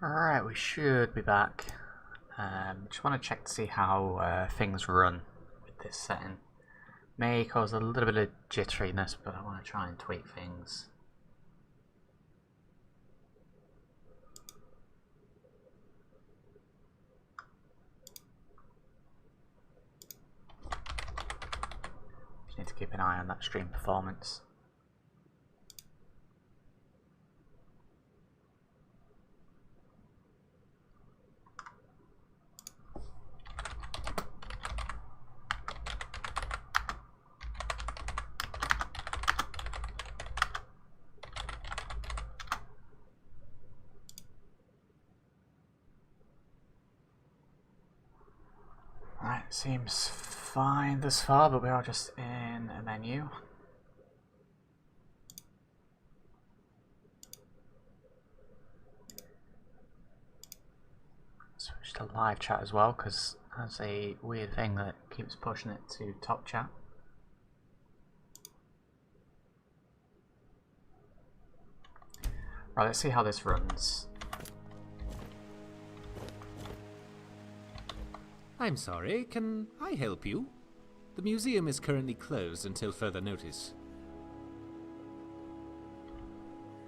Alright, we should be back. Just want to check to see how things run with this setting. May cause a little bit of jitteriness, but I want to try and tweak things. Just need to keep an eye on that stream performance. Right, seems fine thus far, but we are just in a menu. Switch to live chat as well, because that's a weird thing that keeps pushing it to top chat. Right, let's see how this runs. I'm sorry, can I help you? The museum is currently closed until further notice.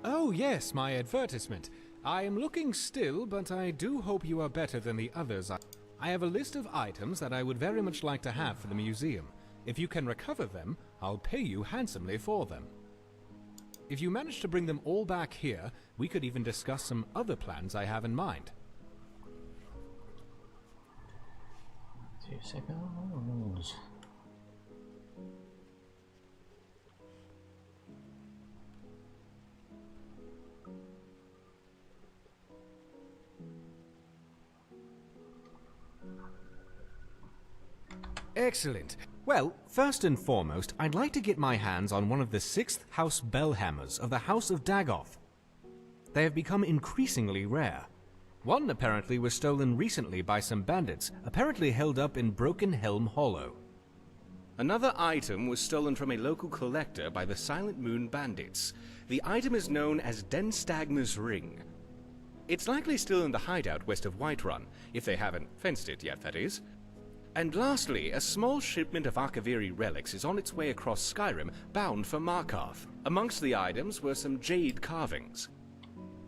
Oh yes, my advertisement. I am looking still, but I do hope you are better than the others. I have a list of items that I would very much like to have for the museum. If you can recover them, I'll pay you handsomely for them. If you manage to bring them all back here, we could even discuss some other plans I have in mind. 2 seconds. Excellent. Well, first and foremost, I'd like to get my hands on one of the 6th House Bellhammers of the House of Dagoth. They have become increasingly rare. One apparently was stolen recently by some bandits, apparently held up in Broken Helm Hollow. Another item was stolen from a local collector by the Silent Moon bandits. The item is known as Denstagma's Ring. It's likely still in the hideout west of Whiterun, if they haven't fenced it yet, that is. And lastly, a small shipment of Arkaviri relics is on its way across Skyrim, bound for Markarth. Amongst the items were some jade carvings.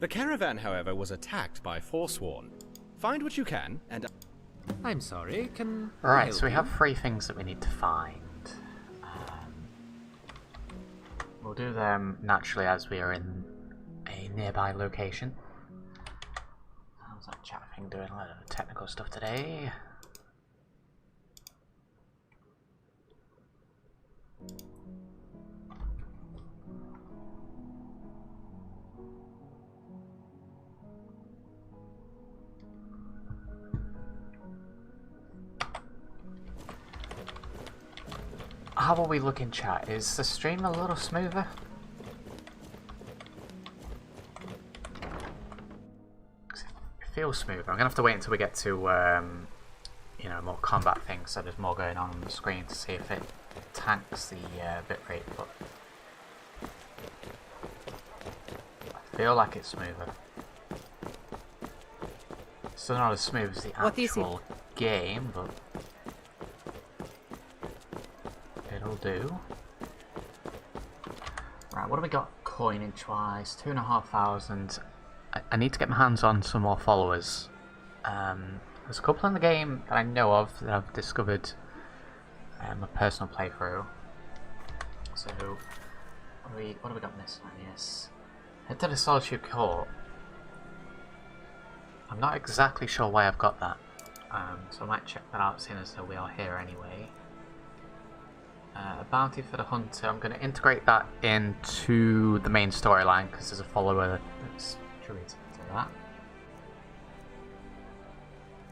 The caravan, however, was attacked by Forsworn. Find what you can, and... I'm sorry, can I Right, help so we you? have 3 things that we need to find. We'll do them naturally as we are in a nearby location. How's that chat thing doing? A lot of technical stuff today. How are we looking, chat? Is the stream a little smoother? It feels smoother. I'm gonna have to wait until we get to you know, more combat things, so there's more going on the screen to see if it tanks the bitrate. But I feel like it's smoother. Still not as smooth as the actual game, but it'll do. Right, what do we got coinage wise? 2,500. I need to get my hands on some more followers. There's a couple in the game that I know of that I've discovered my personal playthrough. So, what have we got in this one? Yes. Head to the Solitude Cult. I'm not exactly sure why I've got that. So I might check that out, seeing as though we are here anyway. A bounty for the hunter. I'm going to integrate that into the main storyline because there's a follower that's attributed to that.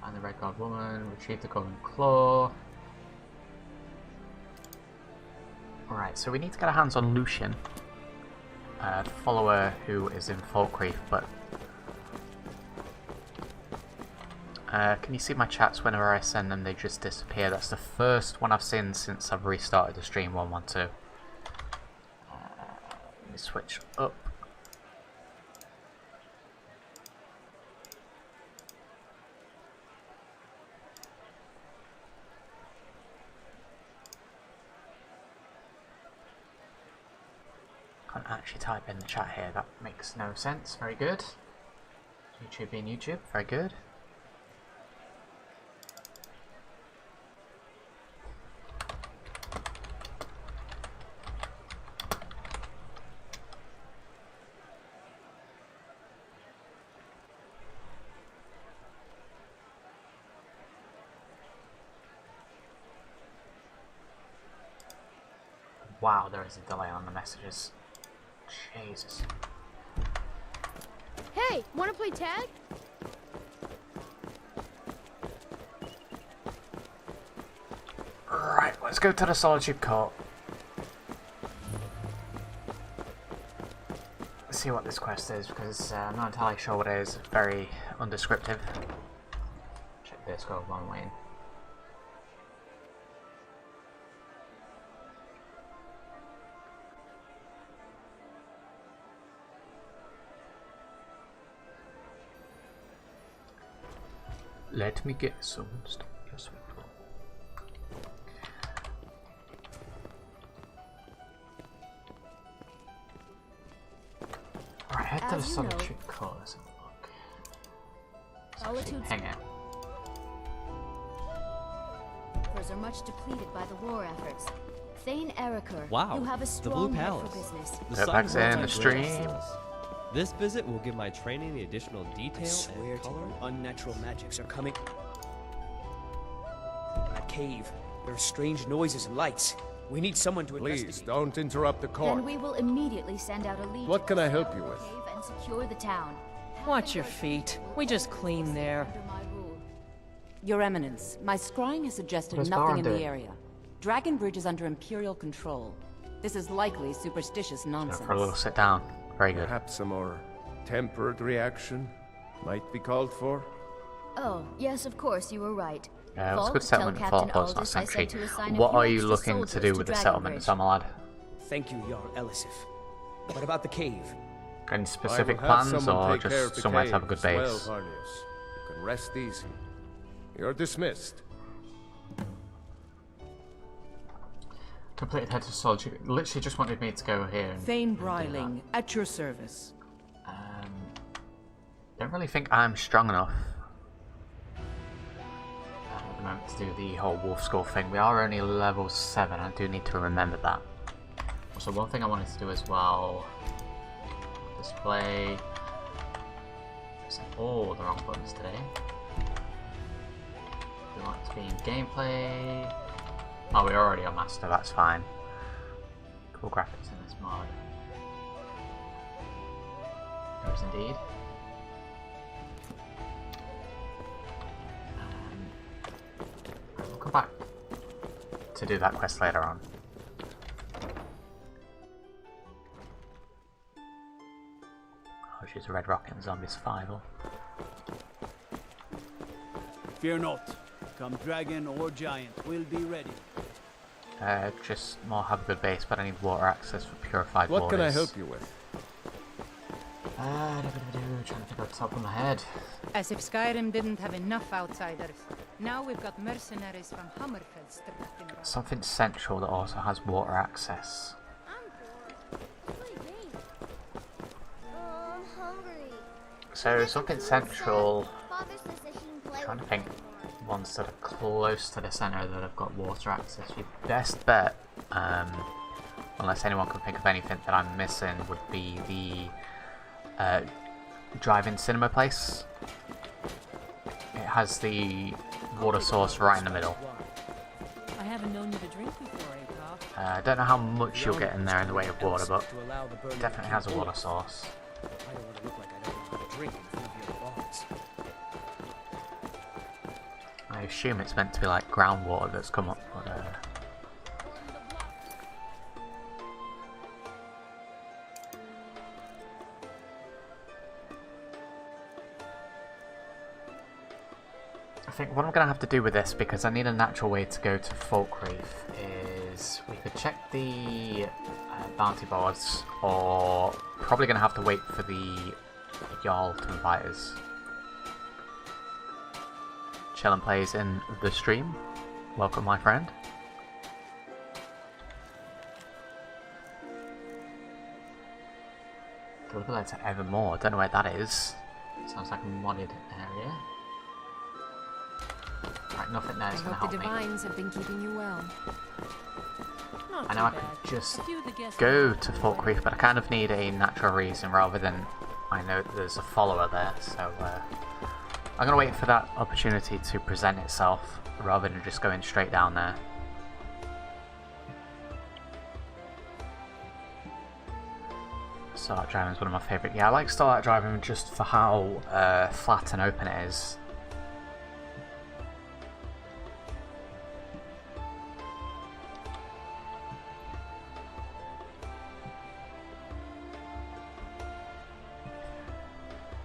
And the Red God Woman, retrieve the Golden Claw. Alright, so we need to get our hands on Lucian, the follower who is in Falkreath, but can you see my chats whenever I send them? They just disappear. That's the first one I've seen since I've restarted the stream 112. Let me switch up. Can't actually type in the chat here, that makes no sense. Very good. YouTube being YouTube, very good. Wow, there is a delay on the messages. Jesus. Hey, wanna play tag? Right, let's go to the Solitude Cult. Let's see what this quest is, because I'm not entirely sure what it is. It's very undescriptive. Check this, go one way in. Let me get some stuff. Yes, we will. Alright, head to the Solitude Cult. Let's have a look. Solitude Hang out. are much depleted by the war efforts. Thane Eriker, Wow, you have a the strong Blue heart Palace. for business. The Back sun in the works stream. excellence. This visit will give my training the additional detail Swear and to color. you, unnatural magics are coming. That cave. There are strange noises and lights. We need someone to Please, investigate. don't interrupt the court. Then we will immediately send out a legion. What can I to help scour you the with? cave and secure the town. Watch your feet. We just cleaned there. Under my rule. Your Eminence, my scrying has suggested What is nothing in Baron the doing? area. Dragon Bridge is under Imperial control. This is likely superstitious nonsense. For a little sit down. Very good. Perhaps a more tempered reaction might be called for. Oh, yes, of course, you were right. Yeah, it was a Volk, good settlement tell for Captain Post, not Aldous I Sanctuary. said to assign a What few are you extra looking to soldiers do with the Dragon settlement, Bridge. Summer Lad? Thank you, Jarl Elisif. What about the cave? Any specific I will have plans, someone or take care of just the somewhere to have a cave good as base? Well, Harnius. You can rest easy. You're dismissed. Completed head to Solitude. Literally just wanted me to go here. Thane Bryling, at your service. Don't really think I'm strong enough at the moment to do the whole wolf skull thing. We are only level 7. I do need to remember that. Also, one thing I wanted to do as well. Display. Pressing all the wrong buttons today. We want to be in gameplay. Oh, we're already on master. That's fine. Cool graphics in this mod. There is indeed. We'll come back to do that quest later on. Oh, she's a red rocket and zombie survival. Fear not. Come dragon or giant, we'll be ready. Just more have a good base, but I need water access for purified What waters. can I help you with? Trying to think off the top of my head. As if Skyrim didn't have enough outsiders. Now we've got mercenaries from Hammerfell strutting around. Something central that also has water access. I'm bored. Play a game. Oh, I'm hungry. So something central. Father says that he can play Trying to with think. me more. Ones that are close to the centre that have got water access. Your best bet, unless anyone can think of anything that I'm missing, would be the drive-in cinema place. It has the water source right in the middle. I haven't known you to drink before, Akoff. I don't know how much you'll get in there in the way of water, but To allow the it burning definitely has a water source. I don't want to look like I don't know how to drink in front of your bards. I assume it's meant to be like groundwater that's come up, but I think what I'm going to have to do with this, because I need a natural way to go to Folkreef, is we could check the bounty boards, or probably going to have to wait for the Jarl to invite us. Chillin' plays in the stream. Welcome, my friend. Deliver letter evermore. Don't know where that is. Sounds like a modded area. Right, nothing there is going to help me. Divines have been keeping you well. I know I could just go to Fort Creek, but I kind of need a natural reason rather than I know that there's a follower there, so I'm going to wait for that opportunity to present itself rather than just going straight down there. Starlight Driving is one of my favourite. Yeah, I like Starlight Driving just for how flat and open it is.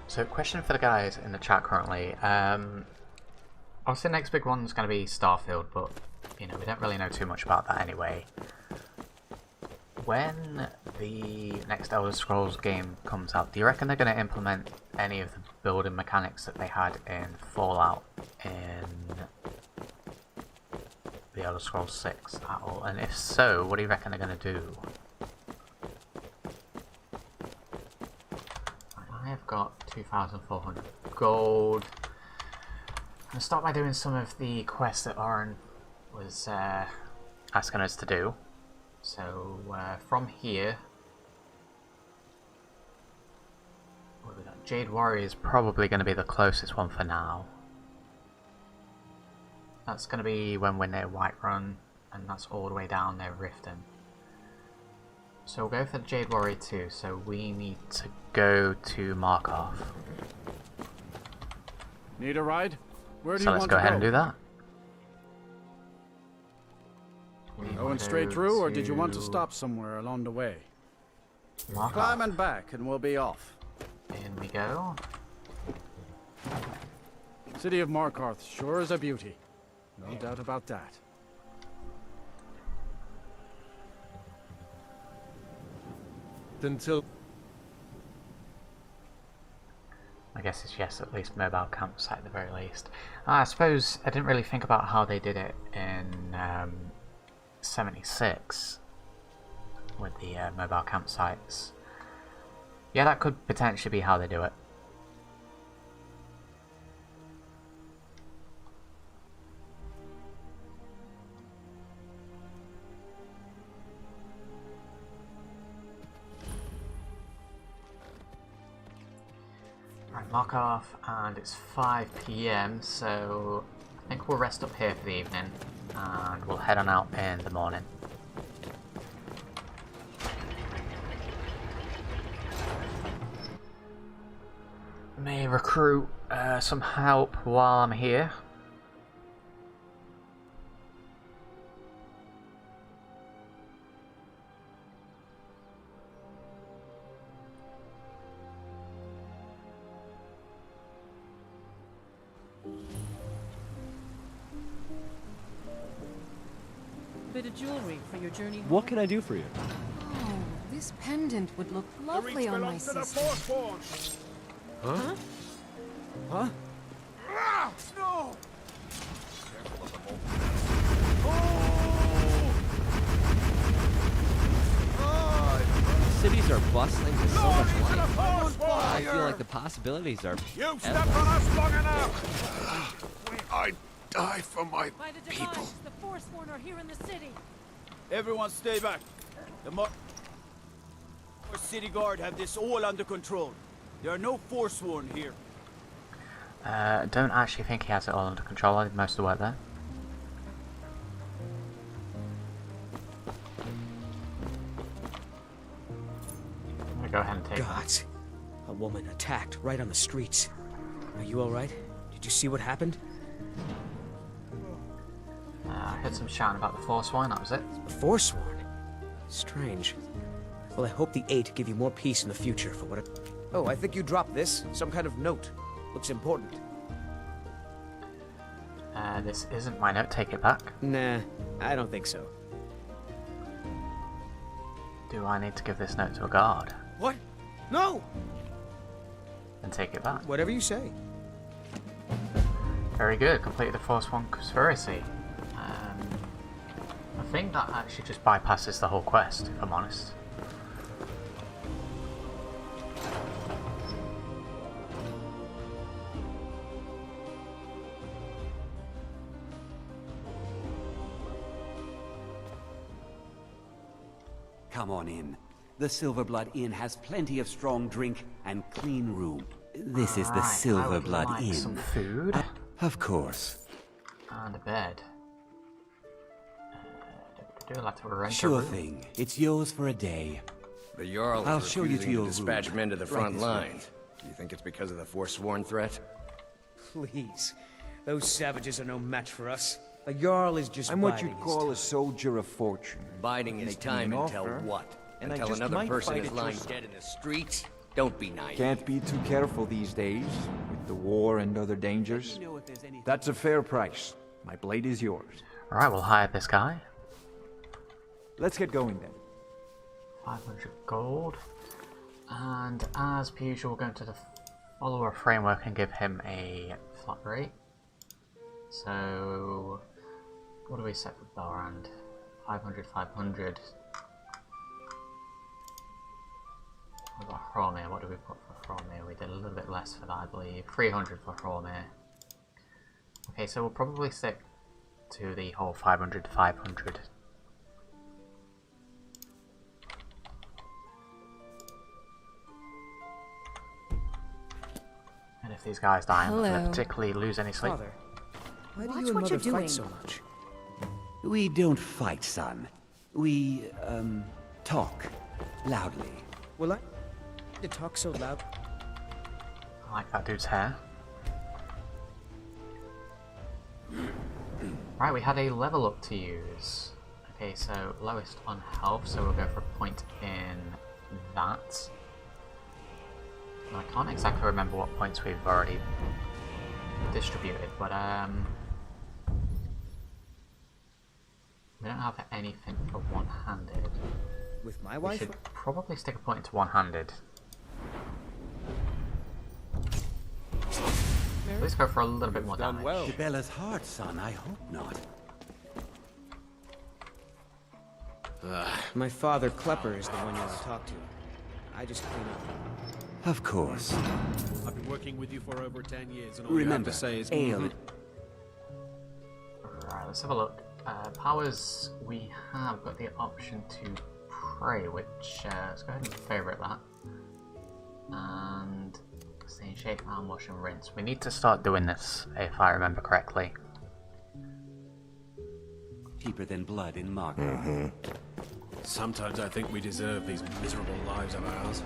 So, question for the guys in the chat currently. Obviously, the next big one's going to be Starfield, but you know we don't really know too much about that anyway. When the next Elder Scrolls game comes out, do you reckon they're going to implement any of the building mechanics that they had in Fallout in the Elder Scrolls 6 at all? And if so, what do you reckon they're going to do? I have got 2,400 gold. I'm going to start by doing some of the quests that Oren was asking us to do. So from here, what have we got? Jade Warrior is probably going to be the closest one for now. That's going to be when we're near Whiterun, and that's all the way down there Riften. So we'll go for the Jade Warrior 2, so we need to go to Markov. Need a ride? Where do So you let's want go to ahead go? and do that. Going straight through, or did you want to stop somewhere along the way? Markov. Climbing back and we'll be off. In we go. City of Markarth sure is a beauty. No doubt about that. Until I guess it's yes, at least mobile campsite at the very least. I suppose I didn't really think about how they did it in 76 with the mobile campsites. Yeah, that could potentially be how they do it. Right, mark off, and it's 5 PM, so I think we'll rest up here for the evening and we'll head on out in the morning. May recruit some help while I'm here. Bit of jewelry for your journey home. What can I do for you? Oh, this pendant would look lovely on my sister. Huh? Huh? Ah, no! Cities are bustling with so much life. I feel like the possibilities are you step on us long enough! I die for my people. The Forsworn are here in the city. Everyone stay back. The city guard have this all under control. There are no Forsworn here. Don't actually think he has it all under control. I did most of the work there. I'm gonna go ahead and take Gods. A woman attacked right on the streets. Are you alright? Did you see what happened? I heard some shouting about the Forsworn, that was it. The Forsworn? Strange. Well, I hope the Eight give you more peace in the future for what it... Oh, I think you dropped this. Some kind of note. Looks important. This isn't my note, take it back. Nah, I don't think so. Do I need to give this note to a guard? What? No! And take it back? Whatever you say. Very good, completed the Forsworn conspiracy. I think that actually just bypasses the whole quest, if I'm honest. come on in. The Silverblood Inn has plenty of strong drink and clean room. This is the Silverblood Inn. Some food. Of course. And a bed. Do like to rent Sure thing. It's yours for a day. The Jarl I'll is show you to refusing your dispatch room. men to the Right front this way. line. Do you think it's because of the forsworn threat? Please. Those savages are no match for us. A Jarl is just I'm what biding you'd his call time. a soldier of fortune. Biding his Make me time an until offer, what? and I Until just another might person fight is it lying yourself. dead in the streets? Don't be naive. Can't be too careful these days, with the war and other dangers. That's a fair price. My blade is yours. Alright, we'll hire this guy. Let's get going then. 500 gold. And as per usual, we're going to the follower framework and give him a flat rate. So, what do we set for Belrand? 500, 500. What about Hromir? What do we put for Hromir? We did a little bit less for that, I believe. 300 for Hromir. Okay, so we'll probably stick to the whole 500 to 500. And if these guys die, I'm not going to particularly lose any sleep. Father, why do Watch you and what Mother you're doing. fight so much? We don't fight, son. We, talk. Loudly. Well, you talk so loud. I like that dude's hair. Right, we had a level up to use. Okay, so lowest on health, so we'll go for a point in that. I can't exactly remember what points we've already distributed, but we don't have anything for one-handed. With my We wife? should probably stick a point into one-handed. Let's go for a little bit more damage. To Bella's heart, son, I hope not. My father, Klepper, is the one you want to talk to. I just clean up. Of course. I've been working with you for over 10 years, and all Remember, you have to say is... ale. Right, let's have a look. Powers, we have got the option to pray, which, let's go ahead and favourite that. And, stay in shape, arm wash and rinse. We need to start doing this, if I remember correctly. Deeper than blood in Mark. Sometimes I think we deserve these miserable lives of ours.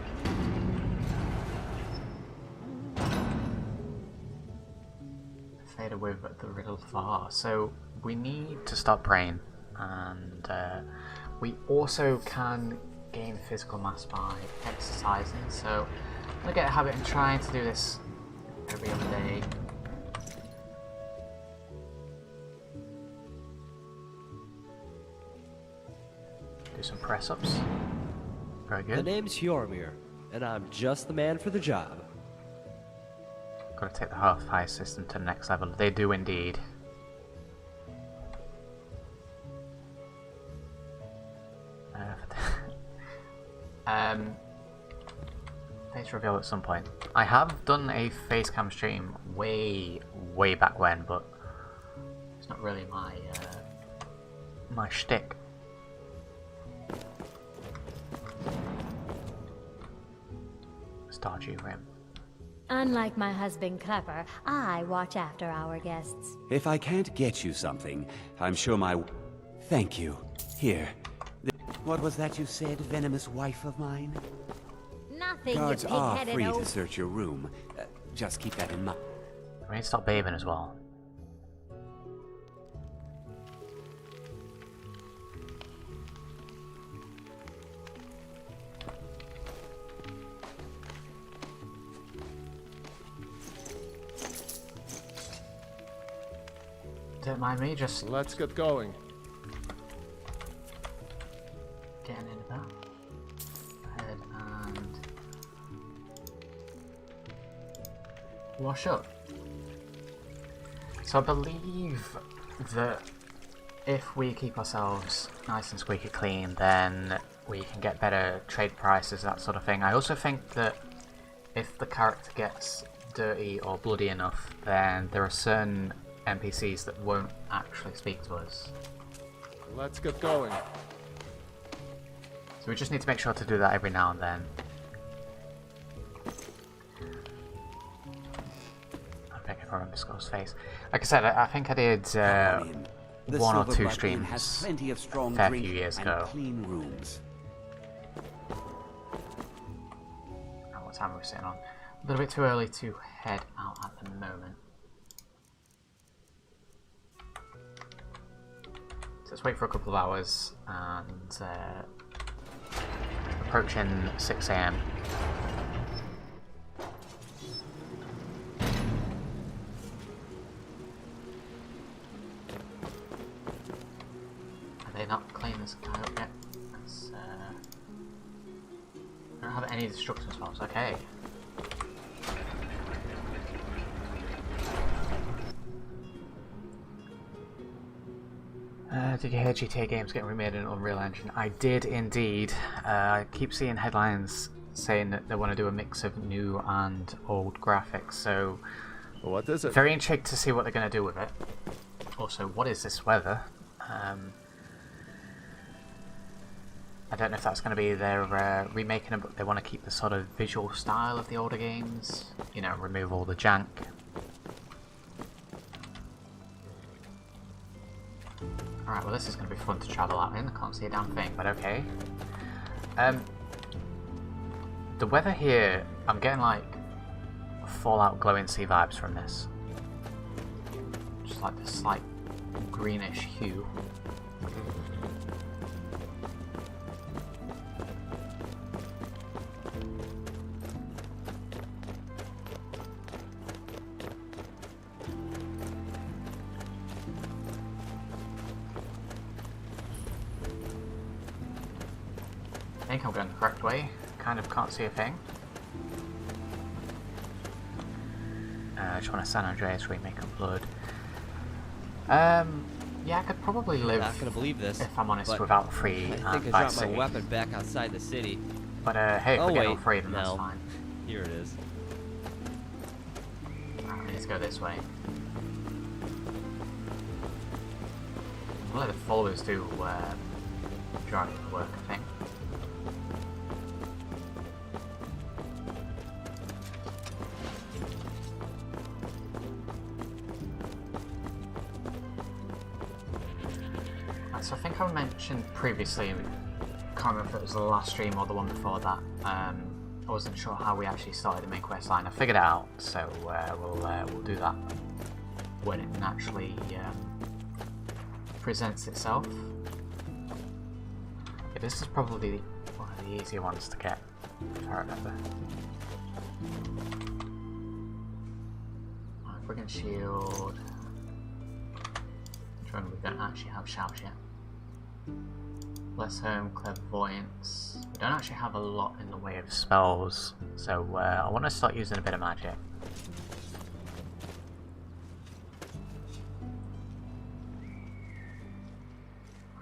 Faded with the riddle far. So we need to start praying, and we also can gain physical mass by exercising. So I'm gonna get a habit in trying to do this every other day. Do some press ups. Very good. The name's Hjormir, and I'm just the man for the job. Gotta take the half fire system to the next level. They do indeed. Face reveal at some point. I have done a face cam stream way back when, but it's not really my my shtick. Stardew Rim. Unlike my husband Klepper, I watch after our guests. If I can't get you something, I'm sure my... Thank you. Here. What was that you said, venomous wife of mine? Nothing, Guards you are pig-headed free to old... search your room. Just keep that in mind. We need to stop bathing as well. Don't mind me, just Let's get going. getting into that. Go ahead and wash up. So I believe that if we keep ourselves nice and squeaky clean, then we can get better trade prices, that sort of thing. I also think that if the character gets dirty or bloody enough, then there are certain NPCs that won't actually speak to us. Let's get going. So we just need to make sure to do that every now and then. I think I remember Skull's face. Like I said, I think I did one or two streams has plenty of strong a fair drink few years and ago. clean rooms. What time are we sitting on? A little bit too early to head out at the moment. So let's wait for a couple of hours and approaching 6 AM. Are they not cleaned this guy up yet? I don't have any destruction spells, okay. Did you hear GTA games getting remade in Unreal Engine? I did indeed. I keep seeing headlines saying that they want to do a mix of new and old graphics, so what is it? Very intrigued to see what they're going to do with it. Also, what is this weather? I don't know if that's going to be their remaking it, but they want to keep the sort of visual style of the older games. You know, remove all the jank. Alright, well this is going to be fun to travel out in. I can't see a damn thing, but okay. The weather here, I'm getting like Fallout Glowing Sea vibes from this. Just like this slight greenish hue. I think I'm going the correct way. Kind of can't see a thing. I just want to San Andreas remake of Blood. Yeah, I could probably live. Not gonna believe this, if I'm honest, without free. I think I dropped my weapon back outside the city. But hey, if oh, we get wait, all free, then that's no. fine. Here it is. Alright, let's go this way. We'll let the followers do drive the work, I think. So I think I mentioned previously, I can't remember if it was the last stream or the one before that, I wasn't sure how we actually started the main quest line. I figured it out, so we'll do that when it naturally presents itself. Yeah, this is probably one of the easier ones to get, if I remember. Right, Brigand Shield. We don't actually have shouts yet. Bless Home, Clairvoyance. We don't actually have a lot in the way of spells, so I want to start using a bit of magic.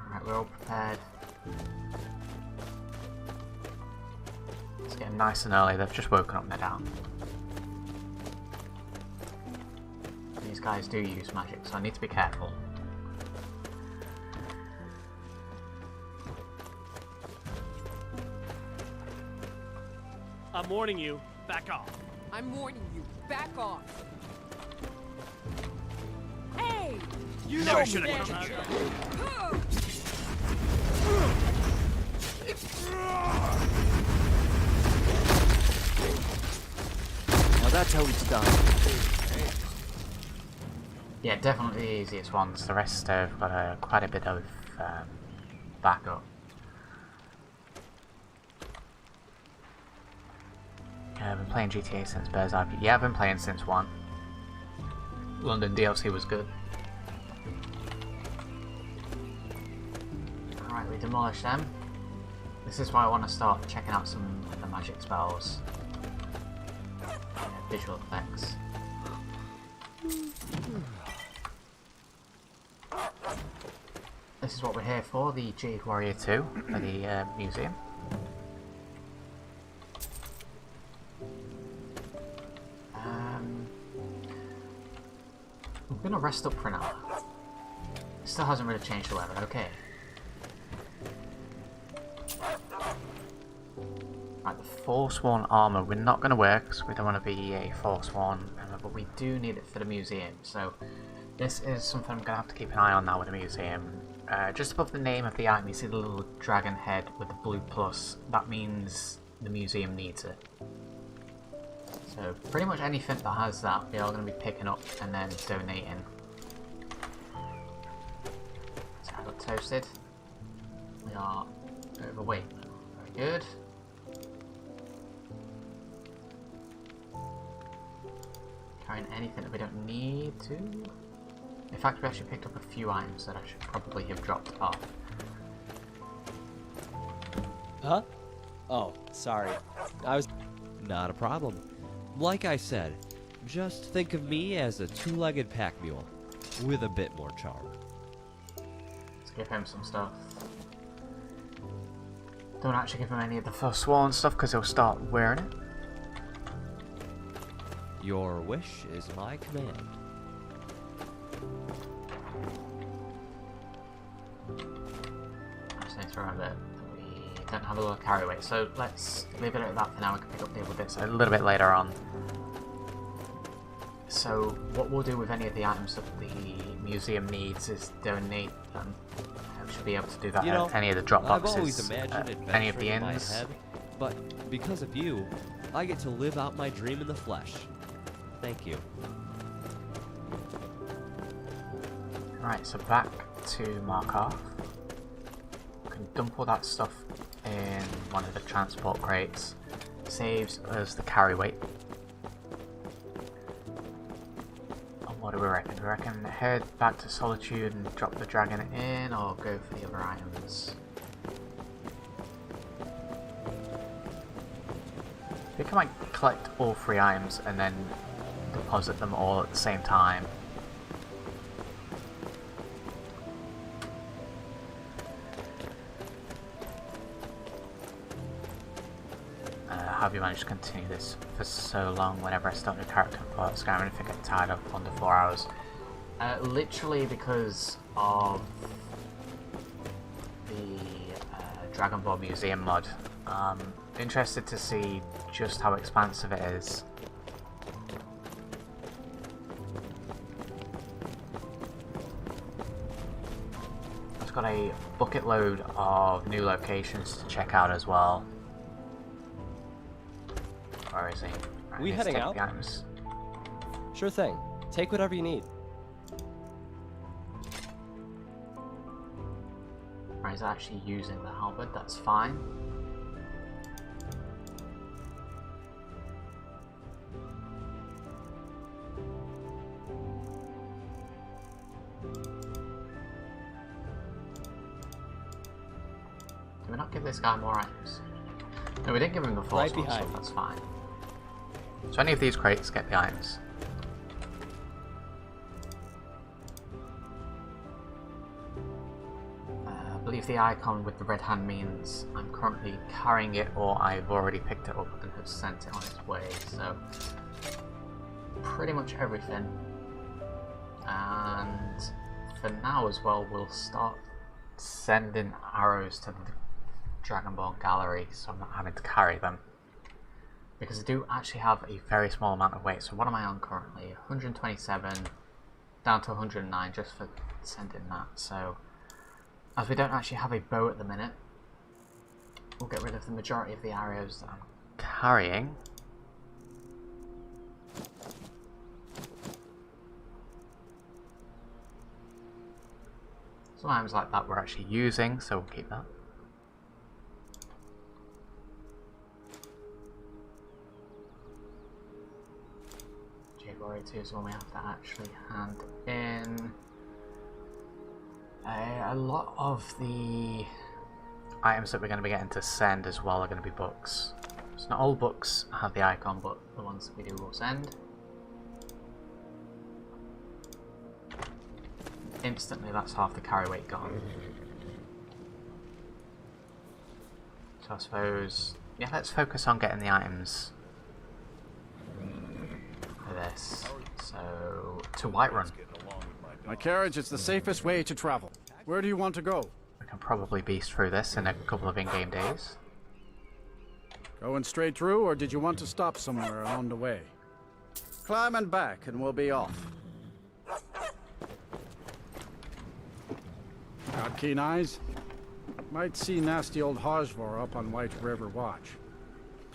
Alright, we're all prepared. It's getting nice and early, they've just woken up and they're down. These guys do use magic, so I need to be careful. I'm warning you, back off. I'm warning you, back off. Hey! You never should have come out. Now that's how it's done. Yeah, definitely the easiest ones. The rest have got quite a bit of backup. I've been playing GTA since Bird's Eye. Yeah, I've been playing since 1. London DLC was good. Alright, we demolished them. This is why I want to start checking out some of the magic spells. Visual effects. This is what we're here for, the Jade Warrior 2 for the museum. I'm gonna rest up for now. It still hasn't really changed the weather, okay. Right, the Forsworn armor, we're not going to wear because we don't want to be a Forsworn, but we do need it for the museum. So this is something I'm going to have to keep an eye on now with the museum. Just above the name of the item, you see the little dragon head with the blue plus. That means the museum needs it. So pretty much anything that has that, we are going to be picking up and then donating. So I got toasted. We are overweight. Very good. Carrying anything that we don't need to. In fact, we actually picked up a few items that I should probably have dropped off. Huh? Oh, sorry. I was... Not a problem. Like I said, just think of me as a two-legged pack mule, with a bit more charm. Let's give him some stuff. Don't actually give him any of the Forsworn stuff because he'll start wearing it. Your wish is my command. I just need to remember we don't have a lot of carry weight, so let's leave it at that for now. We can pick up the other bits a little bit later on. So what we'll do with any of the items that the museum needs is donate them. We should be able to do that at any of the drop boxes, I've always imagined any of the adventuring in my inns. head, but because of you, I get to live out my dream in the flesh. Thank you. Right, so back to Markov. We can dump all that stuff in one of the transport crates. Saves us the carry weight. And what do we reckon? Do we reckon head back to Solitude and drop the dragon in, or go for the other items? I think I might collect all 3 items and then deposit them all at the same time. How have you managed to continue this for so long? Whenever I start a new character for Skyrim, I think I get tired of under 4 hours. Literally because of the Dragon Ball Museum mod. Interested to see just how expansive it is. I've got a bucket load of new locations to check out as well. Where is he? Right, We heading out? Items. Sure thing. Take whatever you need. Right, he's actually using the halberd, that's fine. Did we not give this guy more items? No, we didn't give him the force one, so that's fine. So any of these crates get the items. I believe the icon with the red hand means I'm currently carrying it or I've already picked it up and have sent it on its way, so pretty much everything. And for now as well, we'll start sending arrows to the Dragon Ball Gallery so I'm not having to carry them. Because I do actually have a very small amount of weight, so what am I on currently? 127 down to 109 just for sending that. So as we don't actually have a bow at the minute, we'll get rid of the majority of the arrows that I'm carrying. Some items like that we're actually using, so we'll keep that. Warrior 2 is one we have to actually hand in. A lot of the items that we're going to be getting to send as well are going to be books. So not all books have the icon, but the ones that we do will send. Instantly, that's half the carry weight gone. So I suppose, yeah, let's focus on getting the items. This. So, to Whiterun. My carriage is the safest way to travel. Where do you want to go? We can probably beast through this in a couple of in-game days. Going straight through, or did you want to stop somewhere along the way? Climb and back, and we'll be off. Got keen eyes? Might see nasty old Hajvar up on White River Watch.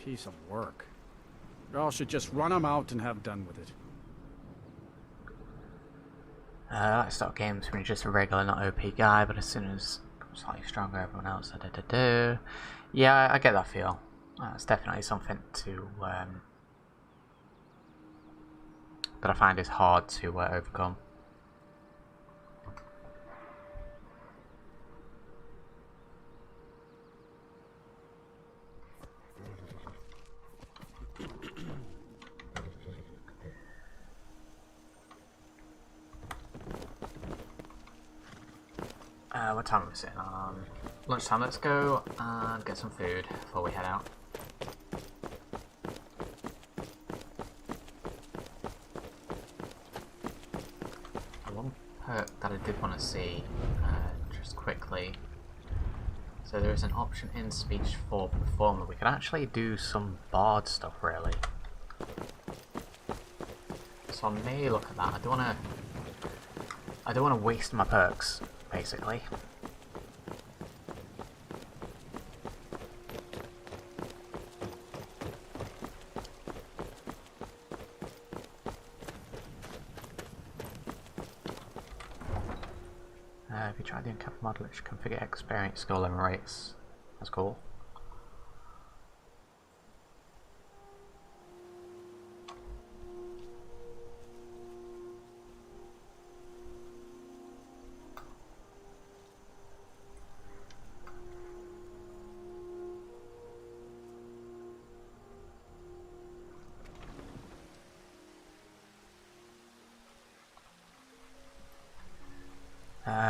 Piece of work. Y'all should just run him out and have done with it. I like start games when you're just a regular, not OP guy, but as soon as I'm slightly stronger, everyone else, Yeah, I get that feel. It's definitely something to that I find is hard to overcome. What time are we sitting on? Lunchtime. Let's go and get some food before we head out. One perk that I did want to see just quickly. So there is an option in speech for performer. We can actually do some bard stuff, really. So I may look at that. I don't want to waste my perks, basically. If you try the uncapped model, it should configure experience skill level rates. That's cool.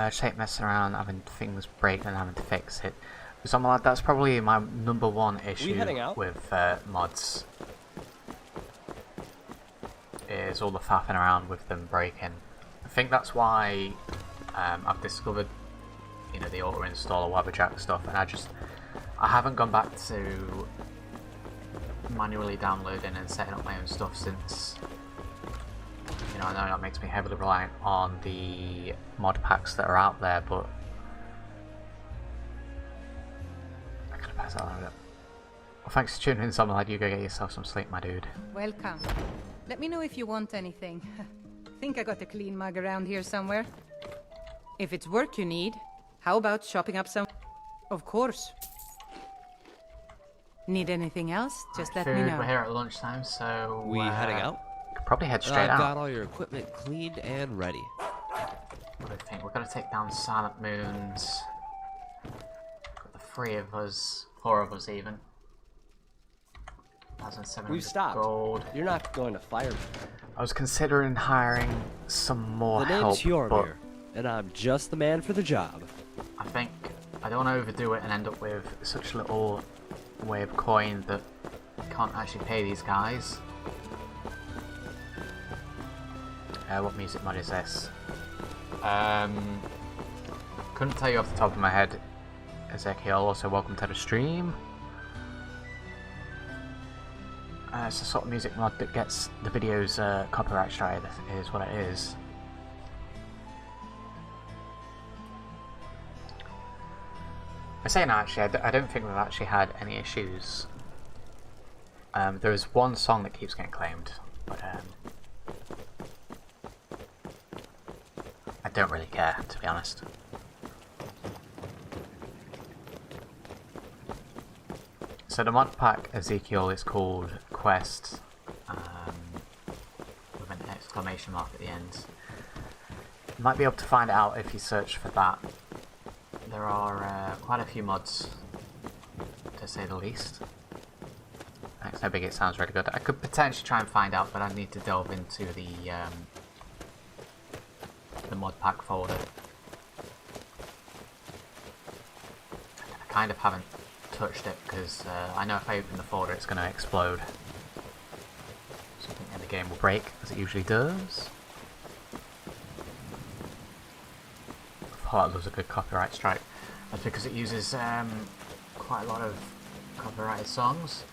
Just hate messing around, having things break and having to fix it. Something like that's probably my number one issue with mods. Is all the faffing around with them breaking. I think that's why I've discovered, you know, the auto install or Wabberjack stuff, and I haven't gone back to manually downloading and setting up my own stuff since. You know, I know that makes me heavily reliant on the mod packs that are out there, but I could have passed that on a bit. Well, thanks for tuning in, someone like you. Go get yourself some sleep, my dude. Welcome. Let me know if you want anything. Think I got a clean mug around here somewhere. If it's work you need, how about shopping up some? Of course. Need anything else? Just let me know. We're here at lunchtime, so we heading out? Probably head straight out. I've got all your equipment cleaned and ready. What do you think? We're going to take down Silent Moons. Got the 3 of us, 4 of us even. 1,700 We've stopped. Gold. You're not going to fire me. I was considering hiring some more help. The name's Yormir, and I'm just the man for the job. I think I don't want to overdo it and end up with such a little wave of coin that I can't actually pay these guys. What music mod is this? Couldn't tell you off the top of my head. Ezekiel, also welcome to the stream. It's the sort of music mod that gets the videos copyright strike, is what it is. I say no, actually, I don't think we've actually had any issues. There is one song that keeps getting claimed, but I don't really care, to be honest. So the mod pack Ezekiel is called Qwest, with an exclamation mark at the end. You might be able to find out if you search for that. There are quite a few mods, to say the least. Thanks, how big it sounds really good. I could potentially try and find out, but I need to delve into the mod pack folder. I kind of haven't touched it because I know if I open the folder it's going to explode. Something in the game will break, as it usually does. I thought that was a good copyright strike. That's because it uses quite a lot of copyrighted songs.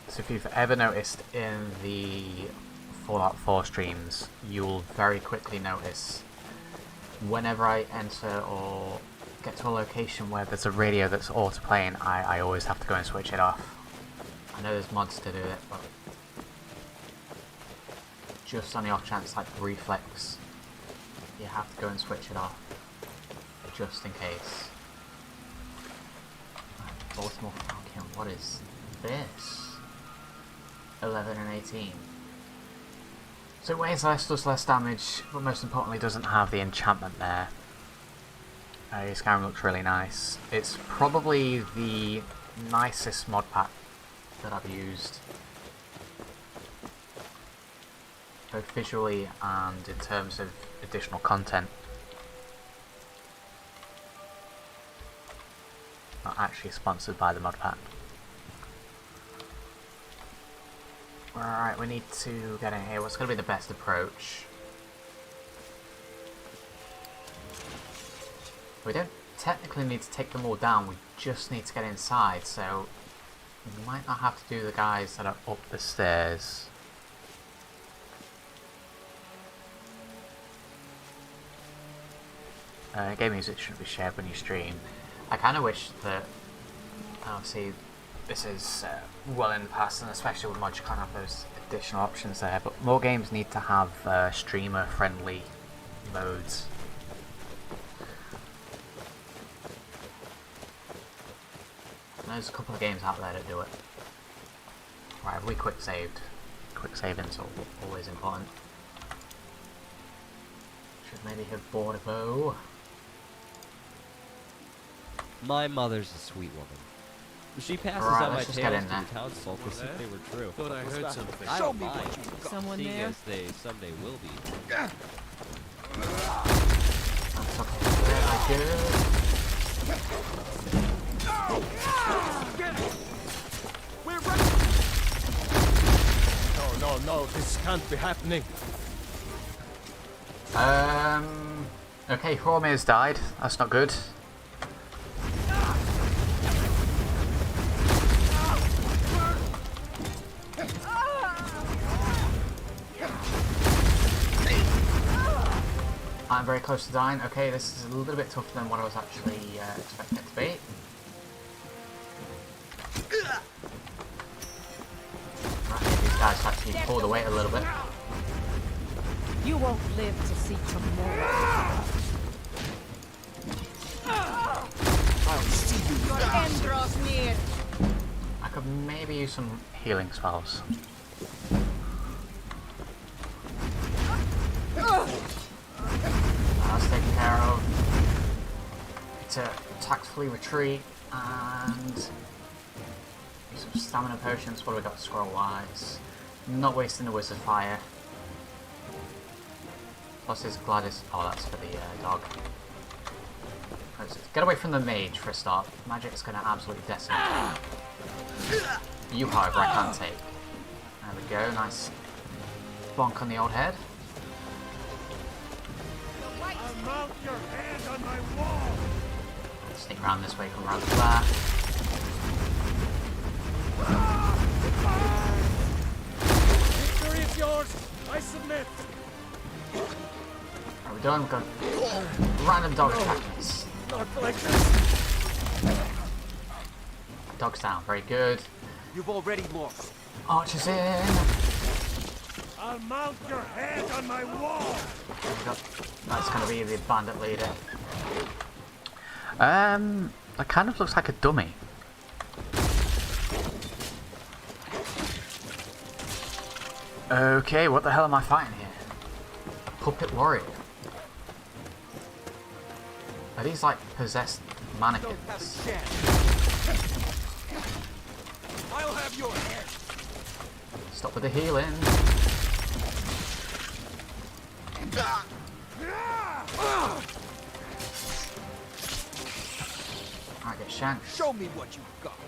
So if you've ever noticed in the Fallout 4 streams, you'll very quickly notice whenever I enter or get to a location where there's a radio that's auto-playing, I always have to go and switch it off. I know there's mods to do it, but just on the off chance, like reflex, you have to go and switch it off, just in case. Right, Baltimore Falcon, what is this? 11 and 18. So it weighs less, does less damage, but most importantly doesn't have the enchantment there. Skyrim looks really nice. It's probably the nicest mod pack that I've used, both visually and in terms of additional content. Not actually sponsored by the mod pack. Alright, we need to get in here. What's going to be the best approach? We don't technically need to take them all down, we just need to get inside, so we might not have to do the guys that are up the stairs. Game music shouldn't be shared when you stream. I kind of wish that, obviously, this is well in the past, and especially with mods you can't have those additional options there, but more games need to have streamer friendly modes. There's a couple of games out there that do it. Right, have we quick saved? Quick saving's always important. Should maybe have bought a bow. My mother's a sweet woman. She passes Right, on my let's just get tales in to there. the townsfolk as if they were true. Thought I heard something. I Show don't me mind, what you've got. Someone seeing there? as they someday will be. That's okay. Very good. We're right. No, this can't be happening. Okay, Hromir's died. That's not good. I'm very close to dying. Okay, this is a little bit tougher than what I was actually expecting it to be. Right, these guys actually pulled away a little bit. You won't live to see tomorrow. I'll see you. Your end draws near. I could maybe use some healing spells. That's taken care of. To tactfully retreat and use some stamina potions. What do we got scroll wise? Not wasting the wizard fire. Plus his Gladys. Oh, that's for the dog. Get away from the mage for a start. Magic's gonna absolutely decimate. You, however, I can take. There we go. Nice bonk on the old head. Mount your hand on my wall. Sneak around this way, come around to that. Victory is yours. I submit. Are we done? We've got random dog attacking us. Not like this. Dog's down, very good. You've already lost. Archers in. I'll mount your hand on my wall. That's going to be the bandit leader. That kind of looks like a dummy. Okay, what the hell am I fighting here? A puppet warrior. Are these like possessed mannequins? I'll have your head. Stop with the healing. I get shanked. Show me what you've got.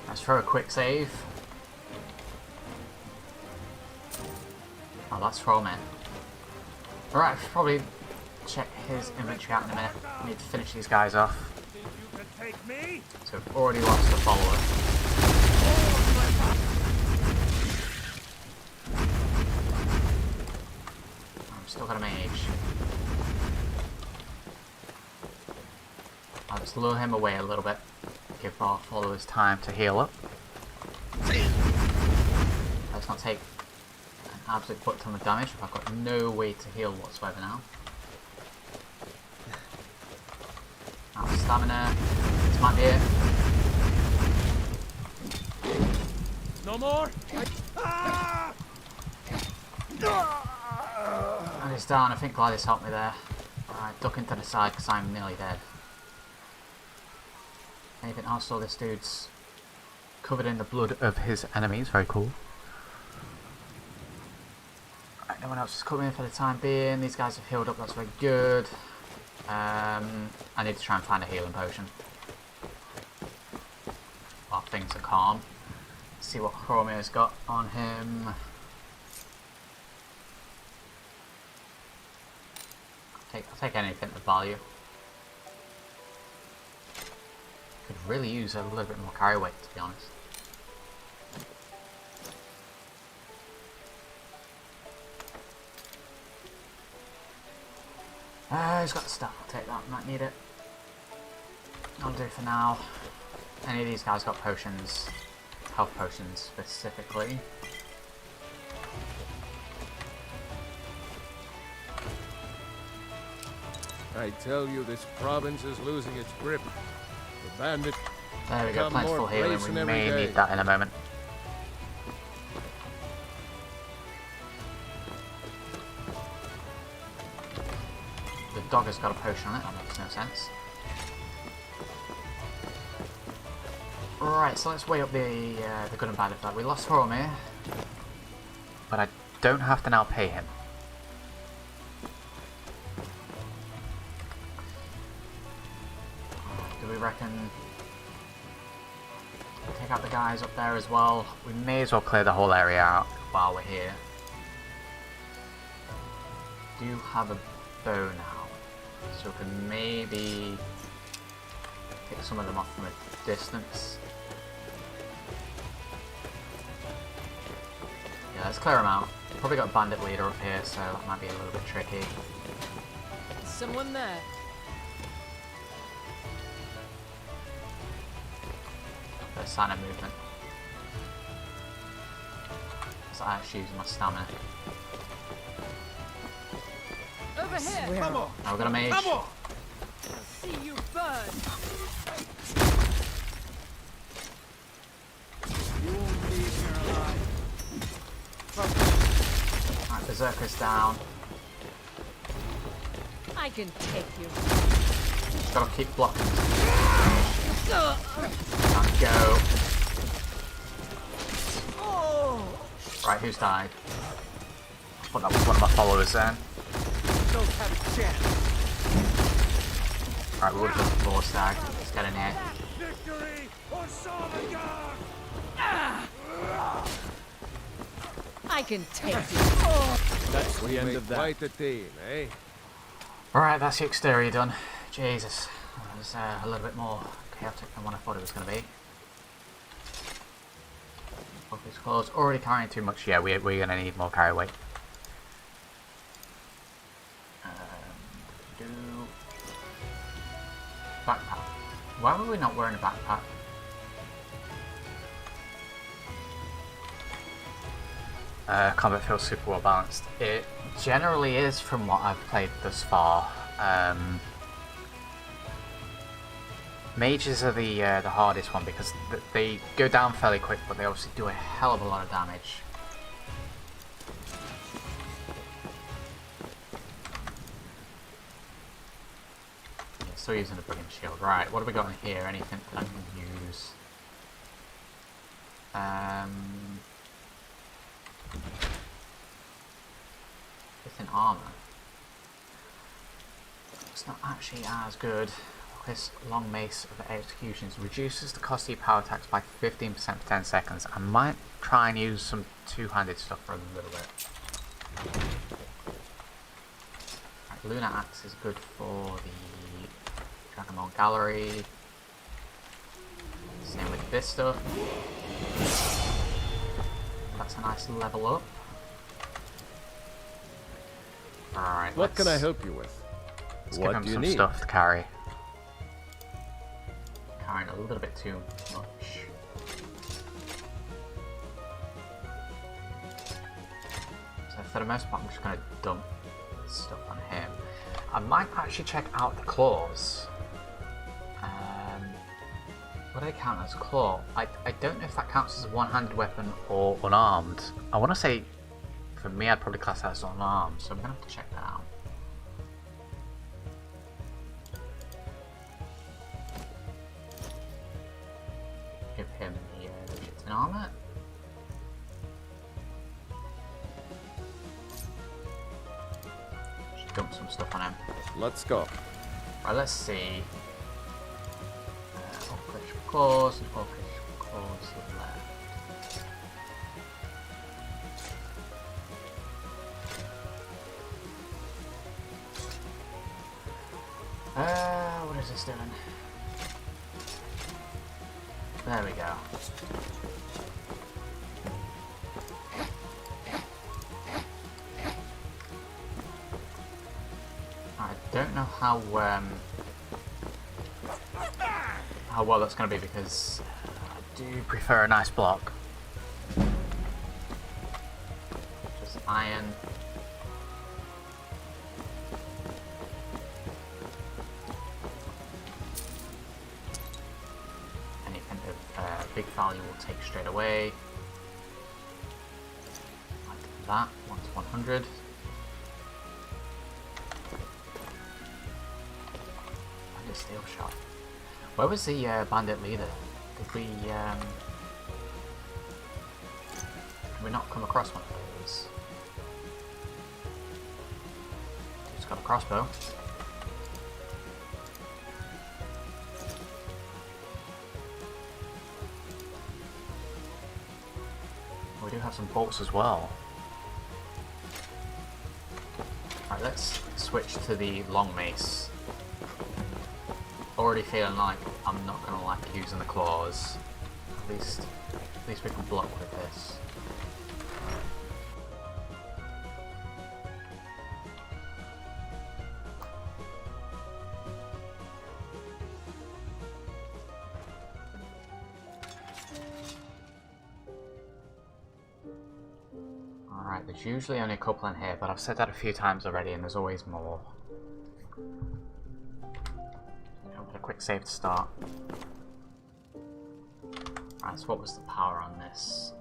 Let's throw a quick save. Oh, that's Roman. Alright, probably check his inventory out in a minute. I need to finish these guys off. You can take me? So we've already lost the follower. Let's lure him away a little bit. Give our followers time to heal up. Let's not take an absolute butt ton of damage if I've got no way to heal whatsoever now. Now stamina. This might be it. No more. And he's down. I think Gladys helped me there. Alright, duck into the side because I'm nearly dead. Anything else? So this dude's covered in the blood of his enemies. Very cool. Right, no one else is coming in for the time being. These guys have healed up. That's very good. I need to try and find a healing potion while things are calm. Let's see what Chromeo's got on him. I'll take anything of value. Could really use a little bit more carry weight, to be honest. He's got the stuff. I'll take that. Might need it. I'll do for now. Any of these guys got potions? Health potions specifically. I tell you, this province is losing its grip. The bandit. There we go, become plentiful more healing. We brazen every may day. need that in a moment. The dog has got a potion on it, that makes no sense. Right, so let's weigh up the good and bad of that. We lost Horomir, but I don't have to now pay him. Do we reckon take out the guys up there as well? We may as well clear the whole area out while we're here. Do have a bow now, so we can maybe pick some of them off from a distance. Yeah, let's clear them out. Probably got a bandit leader up here, so that might be a little bit tricky. Someone there. There's sign of movement. So I'm actually using my stamina. Over here. Come on. Now we're gonna mage. Come on. See you burn. You won't leave here alive. Alright, Berserker's down. I can take you. Just gotta keep blocking. And go. Right, who's died? I thought that was one of my followers then. Don't have a chance. Alright, we would have done the floor stag. Let's get in here. Victory or Solitude! I can take you. That's the end Make of that. quite a team, eh? Alright, that's the exterior done. Jesus. That was a little bit more chaotic than what I thought it was going to be. Focus close. Already carrying too much. Yeah, we're going to need more carry weight. Do backpack. Why were we not wearing a backpack? Combat feels super well balanced. It generally is from what I've played thus far. Mages are the hardest one because they go down fairly quick, but they obviously do a hell of a lot of damage. Yeah, still using the Brigand Shield. Right, what have we got in here? Anything that I can use? Within armor. It's not actually as good. This long mace of executions reduces the cost of your power attacks by 15% for 10 seconds. I might try and use some two-handed stuff for a little bit. Right, Lunar Axe is good for the Dragonmore Gallery. Same with this stuff. That's a nice level up. Alright, What can I help you with? let's give him some stuff to carry. carrying a little bit too much. So for the most part, I'm just going to dump stuff on him. I might actually check out the claws. What do they count as? Claw? I don't know if that counts as a one-handed weapon or unarmed. I want to say, for me, I'd probably class that as unarmed, so I'm going to have to check that out. Give him the legitimate armor. Just dump some stuff on him. Let's go. Right, let's see. Claws and orcish claws left. What is this doing? There we go. I don't know how well that's going to be because I do prefer a nice block. Just iron. Anything of big value will take straight away. Like that, 1 to 100. And a steel shot. Where was the bandit leader? Did we not come across one of those? Just got a crossbow. We do have some bolts as well. Alright, let's switch to the long mace. Already feeling like I'm not gonna like using the claws. At least we can block with this. Alright, there's usually only a couple in here, but I've said that a few times already and there's always more. A quick save to start. Right, so what was the power on this?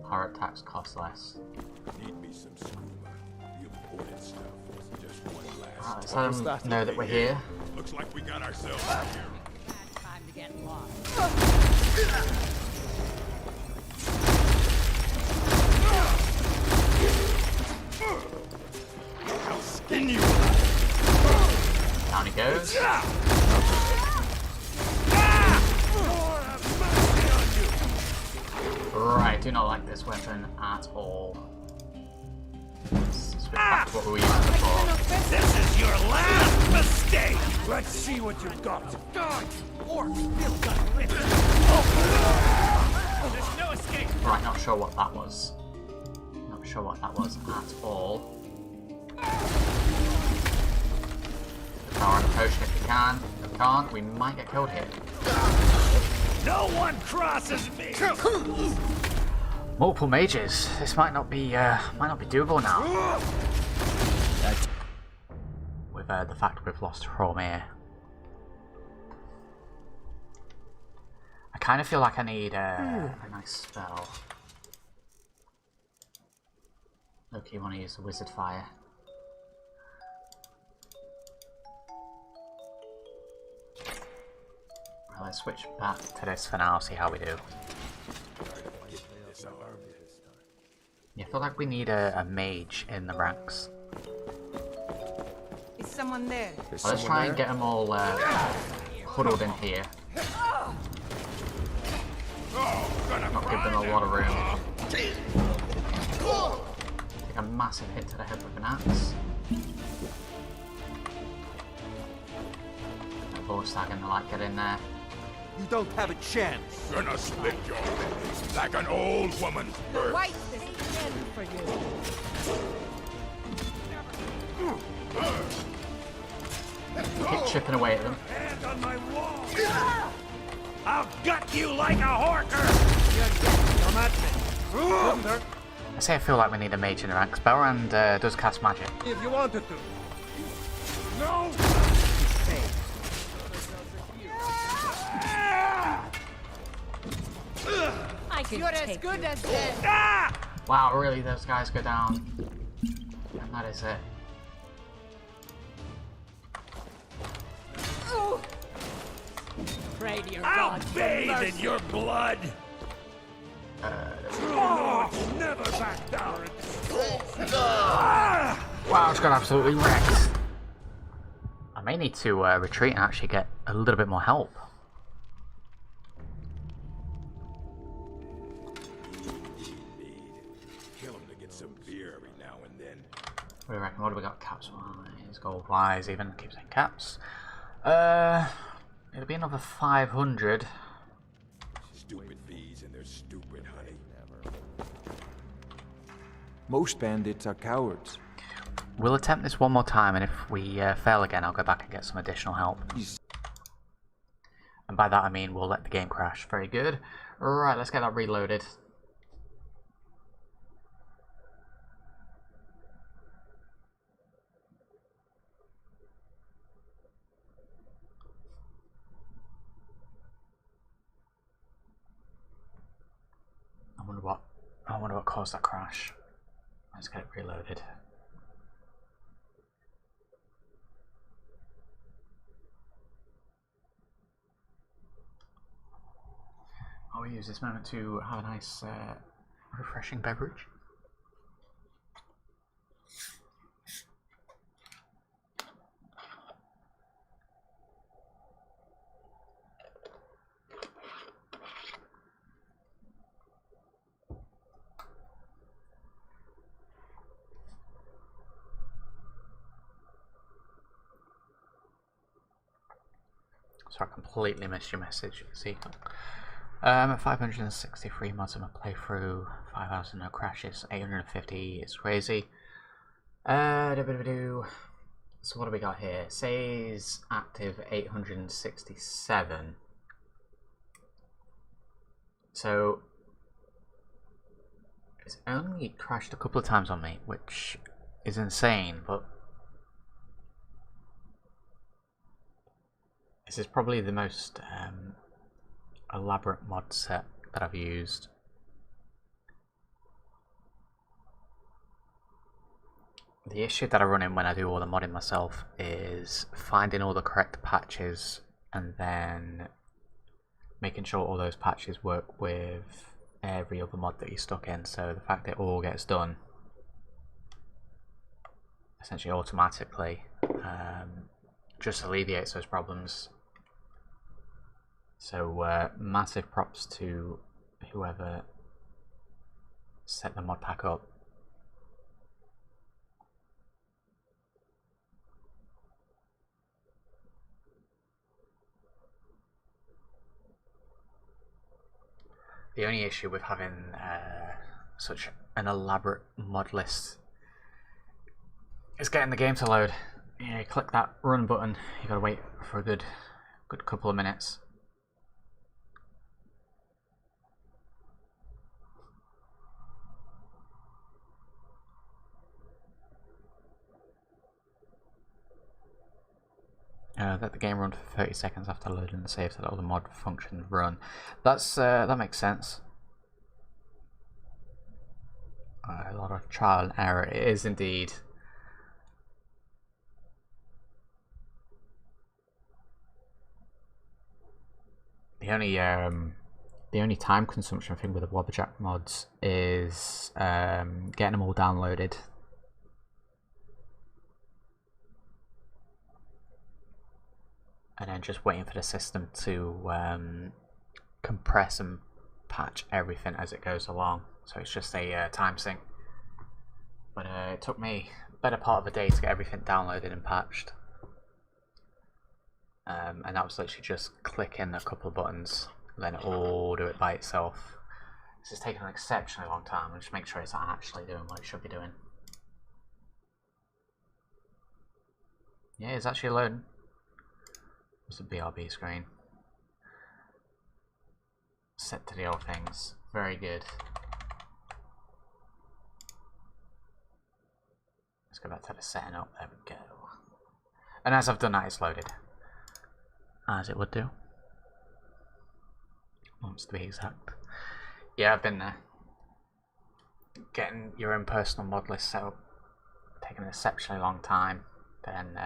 Power attacks cost less. Need me some scuba. The important stuff was just one last. Right, let's let them know that we're here. Looks like we got ourselves here. Time to get lost. I'll skin you. Down he goes. Right, do not like this weapon at all. Let's switch back to what we were using before. This is your last mistake! Let's see what you've got. Orc still got lit. There's no escape. Right, not sure what that was. Not sure what that was at all. Power on the potion if we can. If we can't, we might get killed here. No one crosses me! Multiple mages. This might not be doable now. With the fact we've lost Hromir. I kind of feel like I need a nice spell. Okay, you want to use the Wizard Fire. Well, let's switch back to this for now, see how we do. Yeah, I feel like we need a mage in the ranks. Is someone there? Well, let's try and get them all huddled in here. Not give them a lot of room. Take a massive hit to the head with an axe. Ball stag and the like get in there. You don't have a chance. Gonna split your face like an old woman's birth. Wipe this again for you. Keep chipping away at them. Hand on my wall! I'll gut you like a horker! Come at me. Couldn't hurt. I say I feel like we need a mage in the ranks. Belrand does cast magic. If you wanted to. No! You're as good as dead. Wow, really, those guys go down. And that is it. Pray to your I'll gods for bathe in mercy. your blood! True lords never back down. Wow, I just got absolutely wrecked. I may need to retreat and actually get a little bit more help. Kill him to get some beer every now and then. What do we reckon? What do we got? Caps wise, gold wise, even keep saying caps. It'll be another 500. Stupid bees and their stupid honey. Most bandits are cowards. We'll attempt this one more time, and if we fail again, I'll go back and get some additional help. And by that I mean we'll let the game crash. Very good. Right, let's get that reloaded. I wonder what caused that crash. Let's get it reloaded. I'll use this moment to have a nice refreshing beverage. So I completely missed your message. See, 563 mods on my playthrough, 5,000 no crashes, 850 is crazy. So what do we got here? It says active 867. So it's only crashed a couple of times on me, which is insane, but this is probably the most elaborate mod set that I've used. The issue that I run in when I do all the modding myself is finding all the correct patches and then making sure all those patches work with every other mod that you're stuck in. So the fact that it all gets done essentially automatically just alleviates those problems. So massive props to whoever set the mod pack up. The only issue with having such an elaborate mod list is getting the game to load. You click that run button, you gotta wait for a good couple of minutes. Let the game run for 30 seconds after loading the save so that all the mod functions run. That makes sense. A lot of trial and error. It is indeed. The only time consumption thing with the Wobberjack mods is getting them all downloaded. And then just waiting for the system to compress and patch everything as it goes along. So it's just a time sink. But it took me a better part of a day to get everything downloaded and patched. And that was literally just clicking a couple of buttons, and then all do it by itself. This is taking an exceptionally long time. I'll just make sure it's actually doing what it should be doing. Yeah, it's actually loading. It's a BRB screen. Set to the old things. Very good. Let's go back to the setting up. There we go. And as I've done that, it's loaded. As it would do. Wants to be exact. Yeah, I've been there. Getting your own personal mod list set up, taking an exceptionally long time, then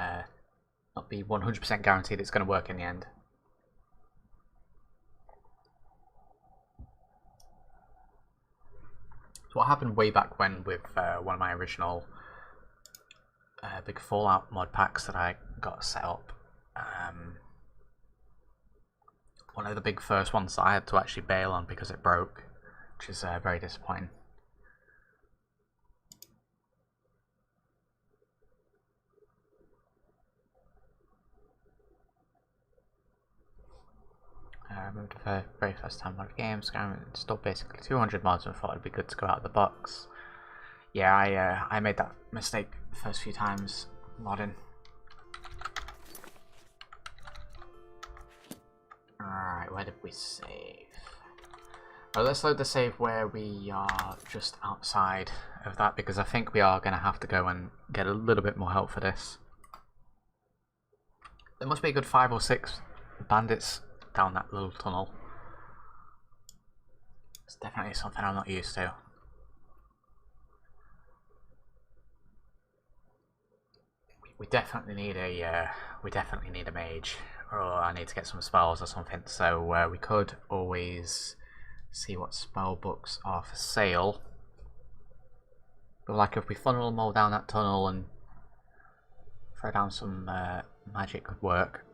not be 100% guaranteed it's going to work in the end. So what happened way back when with one of my original big Fallout mod packs that I got set up, one of the big first ones that I had to actually bail on because it broke, which is very disappointing. I remember the very first time on the game, Skyrim installed basically 200 mods and thought it'd be good to go out of the box. Yeah, I made that mistake the first few times modding. Alright, where did we save? Well, let's load the save where we are just outside of that, because I think we are going to have to go and get a little bit more help for this. There must be a good 5 or 6 bandits down that little tunnel. It's definitely something I'm not used to. We definitely need a mage, or I need to get some spells or something. So we could always see what spell books are for sale. But like if we funnel them all down that tunnel and throw down some magic could work.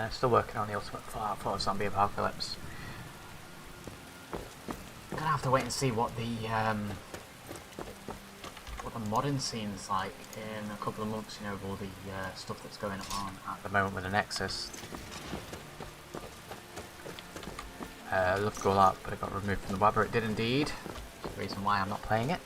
Still working on the ultimate Fallout 4 zombie apocalypse. I'm gonna have to wait and see what the modern scene's like in a couple of months. You know, with all the stuff that's going on at the moment with the Nexus. I'd love to go out, but it got removed from the web, or it did indeed. That's the reason why I'm not playing it.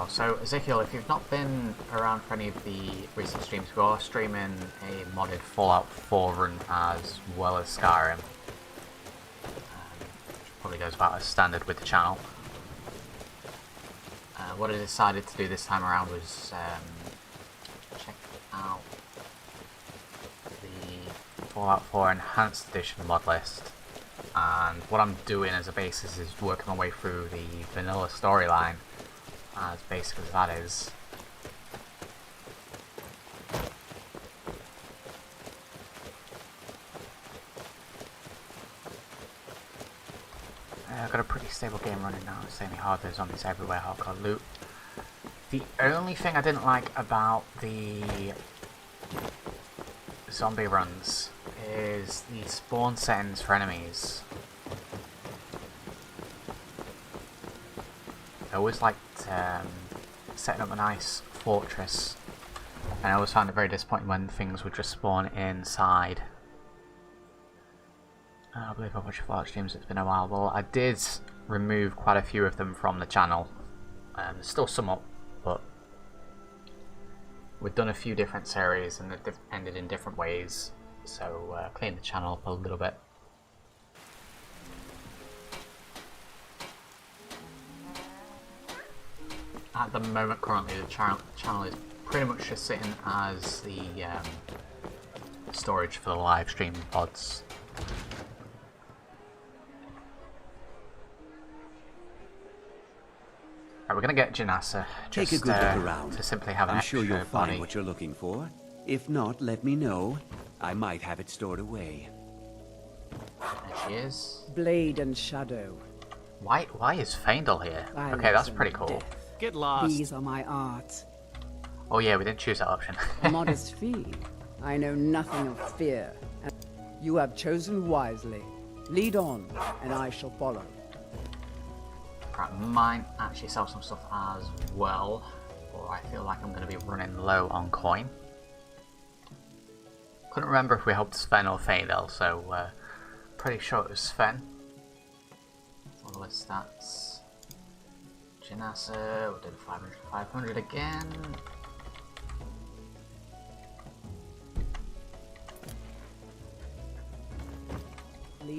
So Ezekiel, if you've not been around for any of the recent streams, we are streaming a modded Fallout 4 run as well as Skyrim, which probably goes about as standard with the channel. What I decided to do this time around was check out the Fallout 4 Enhanced Edition mod list, and what I'm doing as a basis is working my way through the vanilla storyline. As basic as that is. I've got a pretty stable game running now. It's only hard, there's zombies everywhere, hardcore loot. The only thing I didn't like about the zombie runs is the spawn settings for enemies. I always liked setting up a nice fortress, and I always found it very disappointing when things would just spawn inside. I believe I've watched Fallout streams, it's been a while. Well, I did remove quite a few of them from the channel. There's still some up, but we've done a few different series and they've ended in different ways, so cleaned the channel up a little bit. At the moment, currently, the channel is pretty much just sitting as the storage for the live stream pods. Right, we're gonna get Janassa just Take a good look around. to simply have an I'm extra sure you'll find body. what you're looking for. If not, let me know. I might have it stored away. There she is. Blade and shadow. Why is Faendal here? Okay, that's pretty cool. Get lost. These are my arts. Oh yeah, we didn't choose that option. A modest fee. I know nothing of fear. You have chosen wisely. Lead on, and I shall follow. Right, might actually sell some stuff as well, or I feel like I'm going to be running low on coin. Couldn't remember if we helped Sven or Faendal, so pretty sure it was Sven. All the stats. Janassa, we'll do 500 again.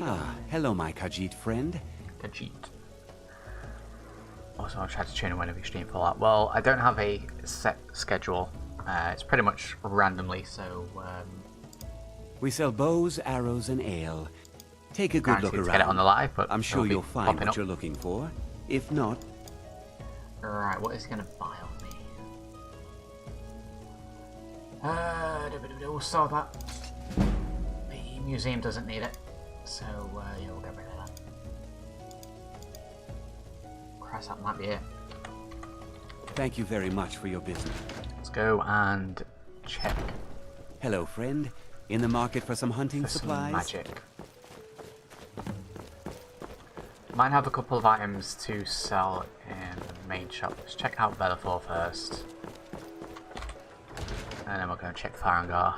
Ah, hello, my Khajiit friend. Khajiit. Also, I'll try to tune in whenever you stream for that. Well, I don't have a set schedule. It's pretty much randomly, so... We sell bows, arrows, and ale. Take a good look around. To get it on the live, but I'm sure you'll find what you're looking for. If not... Right, what is he going to buy on me? We'll sell that. The museum doesn't need it, so yeah, we'll get rid of that. Christ, that might be it. Thank you very much for your business. Let's go and check. Hello, friend. In the market for some hunting supplies? Some magic. Might have a couple of items to sell in the main shop. Let's check out Bellathor first. And then we're going to check Farengar.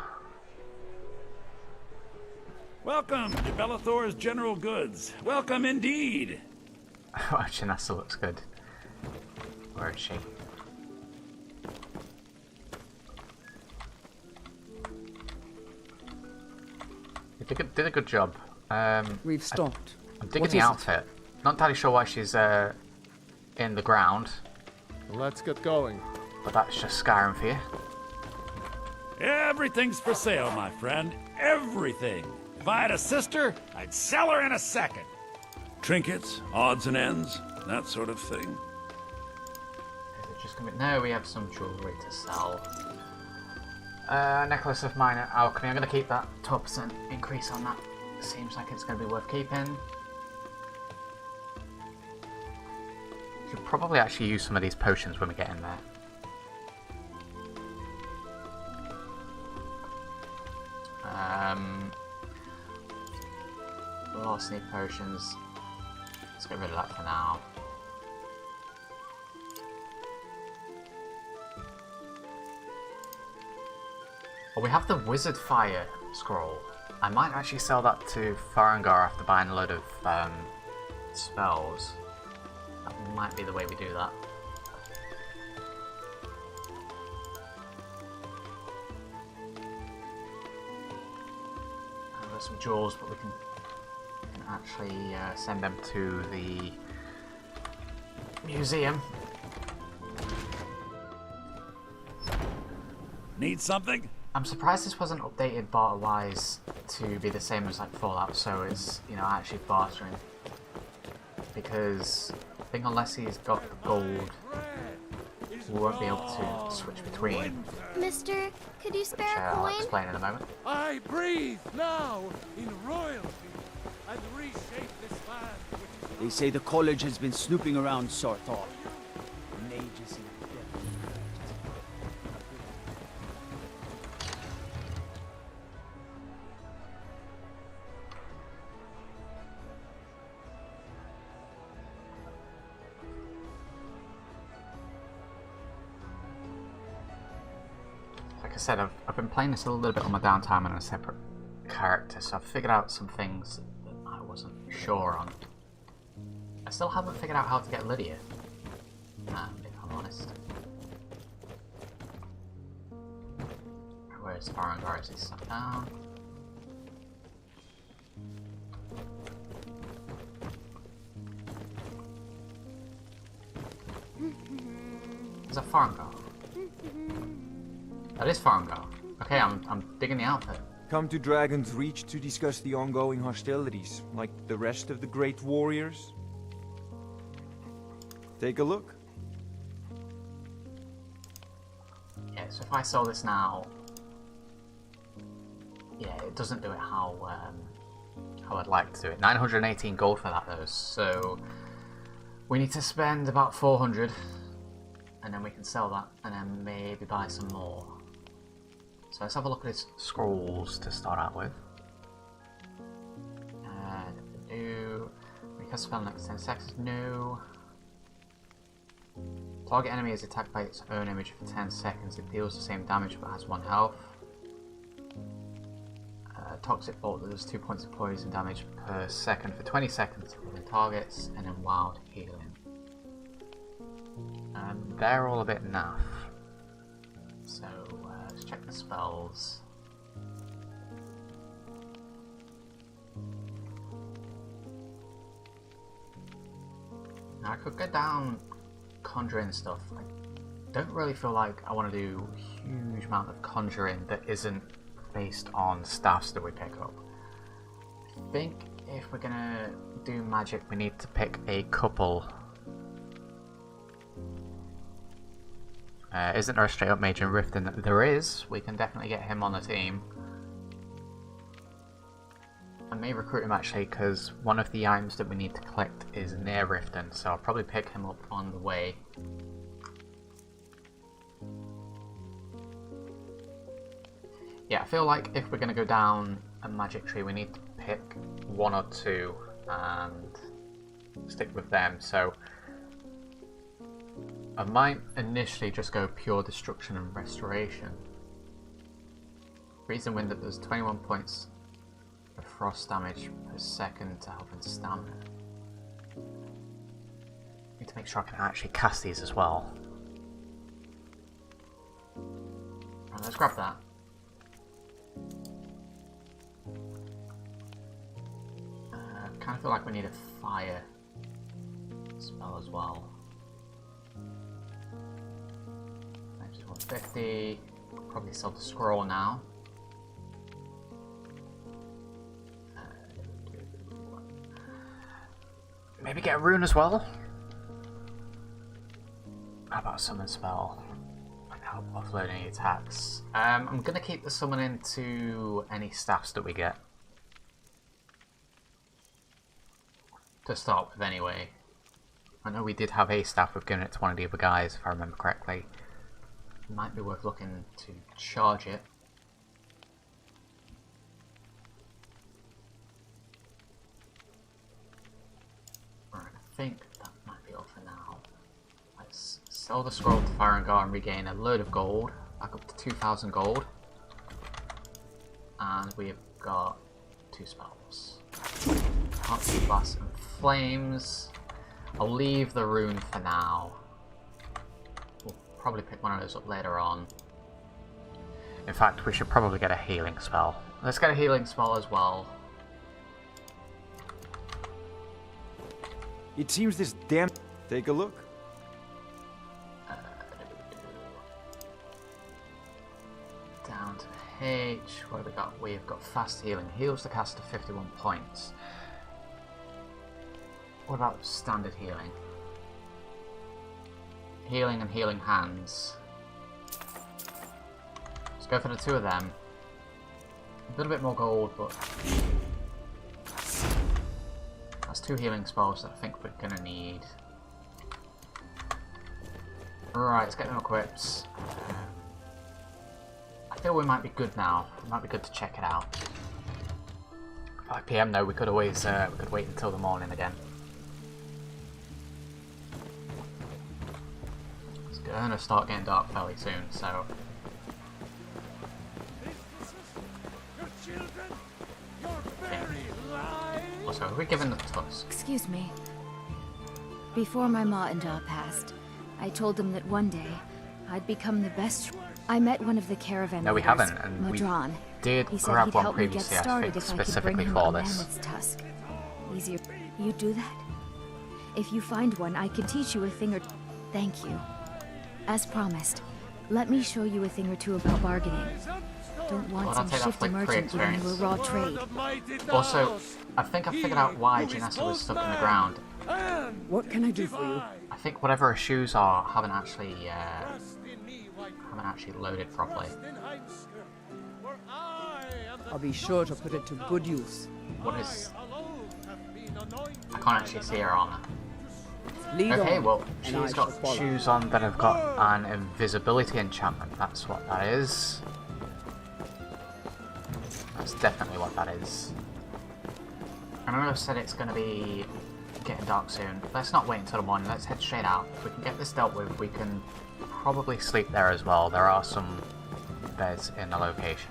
Welcome to Bellathor's General Goods. Welcome indeed. Oh, Janassa looks good. Where is she? You did a good job. We've stopped. I'm digging the outfit. Not entirely sure why she's in the ground. Let's get going. But that's just Skyrim for you. Everything's for sale, my friend. Everything. If I had a sister, I'd sell her in a second. Trinkets, odds and ends, that sort of thing. Is it just gonna be... No, we have some jewellery to sell. Necklace of Minor Alchemy. I'm going to keep that 12% increase on that. Seems like it's going to be worth keeping. Should probably actually use some of these potions when we get in there. Velocity potions. Let's get rid of that for now. Well, we have the Wizard Fire scroll. I might actually sell that to Farengar after buying a load of spells. That might be the way we do that. There's some jewels, but we can actually send them to the museum. Need something? I'm surprised this wasn't updated barter-wise to be the same as like Fallout, so it's, you know, actually bartering. Because I think unless he's got the gold, we won't be able to switch between. Mister, could you spare a I'll coin? explain in a moment. I breathe now in royalty and reshape this land. They say the college has been snooping around Sarthal. Mages and Like I said, I've been playing this a little bit on my downtime on a separate character, so I've figured out some things that I wasn't sure on. I still haven't figured out how to get Lydia, if I'm honest. Where's Farengar? Is he sat down? Is that Farengar? That is Farengar. Okay, I'm digging the outfit. Come to Dragon's Reach to discuss the ongoing hostilities, like the rest of the great warriors. Take a look. Yeah, so if I sell this now, yeah, it doesn't do it how I'd like to do it. 918 gold for that though, so We need to spend about 400, and then we can sell that, and then maybe buy some more. So let's have a look at his scrolls to start out with. Because spell next 10 seconds, no. Target enemy is attacked by its own image for 10 seconds. It deals the same damage but has 1 health. Toxic Bolt that does 2 points of poison damage per second for 20 seconds within targets, and then Wild Healing. They're all a bit naff. So let's check the spells. Now I could go down conjuring stuff. I don't really feel like I want to do a huge amount of conjuring that isn't based on staffs that we pick up. I think if we're gonna do magic, we need to pick a couple. Isn't there a straight up mage in Riften? There is. We can definitely get him on the team. I may recruit him actually because one of the items that we need to collect is near Riften, so I'll probably pick him up on the way. Yeah, I feel like if we're going to go down a magic tree, we need to pick 1 or 2 and stick with them. So I might initially just go pure destruction and restoration. Reason wind that there's 21 points of frost damage per second to health and stamina. Need to make sure I can actually cast these as well. Right, let's grab that. Kind of feel like we need a fire spell as well. Maybe 150. Probably sell the scroll now. Maybe get a rune as well. How about a summon spell? And help offload any attacks. I'm gonna keep the summoning to any staffs that we get. To start with anyway. I know we did have a staff, we've given it to one of the other guys if I remember correctly. It might be worth looking to charge it. Alright, I think that might be all for now. Let's sell the scroll to Fire and Guard and regain a load of gold, back up to 2,000 gold. And we've got 2 spells. Heartbeat Blast and Flames. I'll leave the rune for now. We'll probably pick one of those up later on. In fact, we should probably get a healing spell. Let's get a healing spell as well. It seems this damn... Take a look. Down to H. What have we got? We've got fast healing. Heals the caster 51 points. What about standard healing? Healing and healing hands. Let's go for the 2 of them. A little bit more gold, but that's 2 healing spells that I think we're gonna need. Right, let's get them equipped. I feel we might be good now. It might be good to check it out. 5 PM though, we could always we could wait until the morning again. It's gonna start getting dark fairly soon, so. Also, we're given the tusk. Excuse me. Before my ma and Da passed, I told them that one day I'd become the best. I met one of the caravan No, we leaders, haven't, and Modron. we did He said grab he'd one help me get previously, I started think, if I could bring specifically him for a this. mammoth's tusk. Easier. You do that? If you find one, I can teach you a thing or. Thank you. As promised, let me show you a thing or 2 about bargaining. Don't want some shifty merchant giving you a raw trade. Also, I think I figured out why Janessa was stuck in the ground. What can I do for you? I think whatever her shoes are haven't actually loaded properly. I'll be sure to put it to good use. What is... I can't actually see her armor. Lead Okay, on, well, and I she's shall got follow. shoes on, then I've got an invisibility enchantment. That's what that is. That's definitely what that is. I know I said it's going to be getting dark soon. Let's not wait until the morning. Let's head straight out. If we can get this dealt with, we can probably sleep there as well. There are some beds in the location.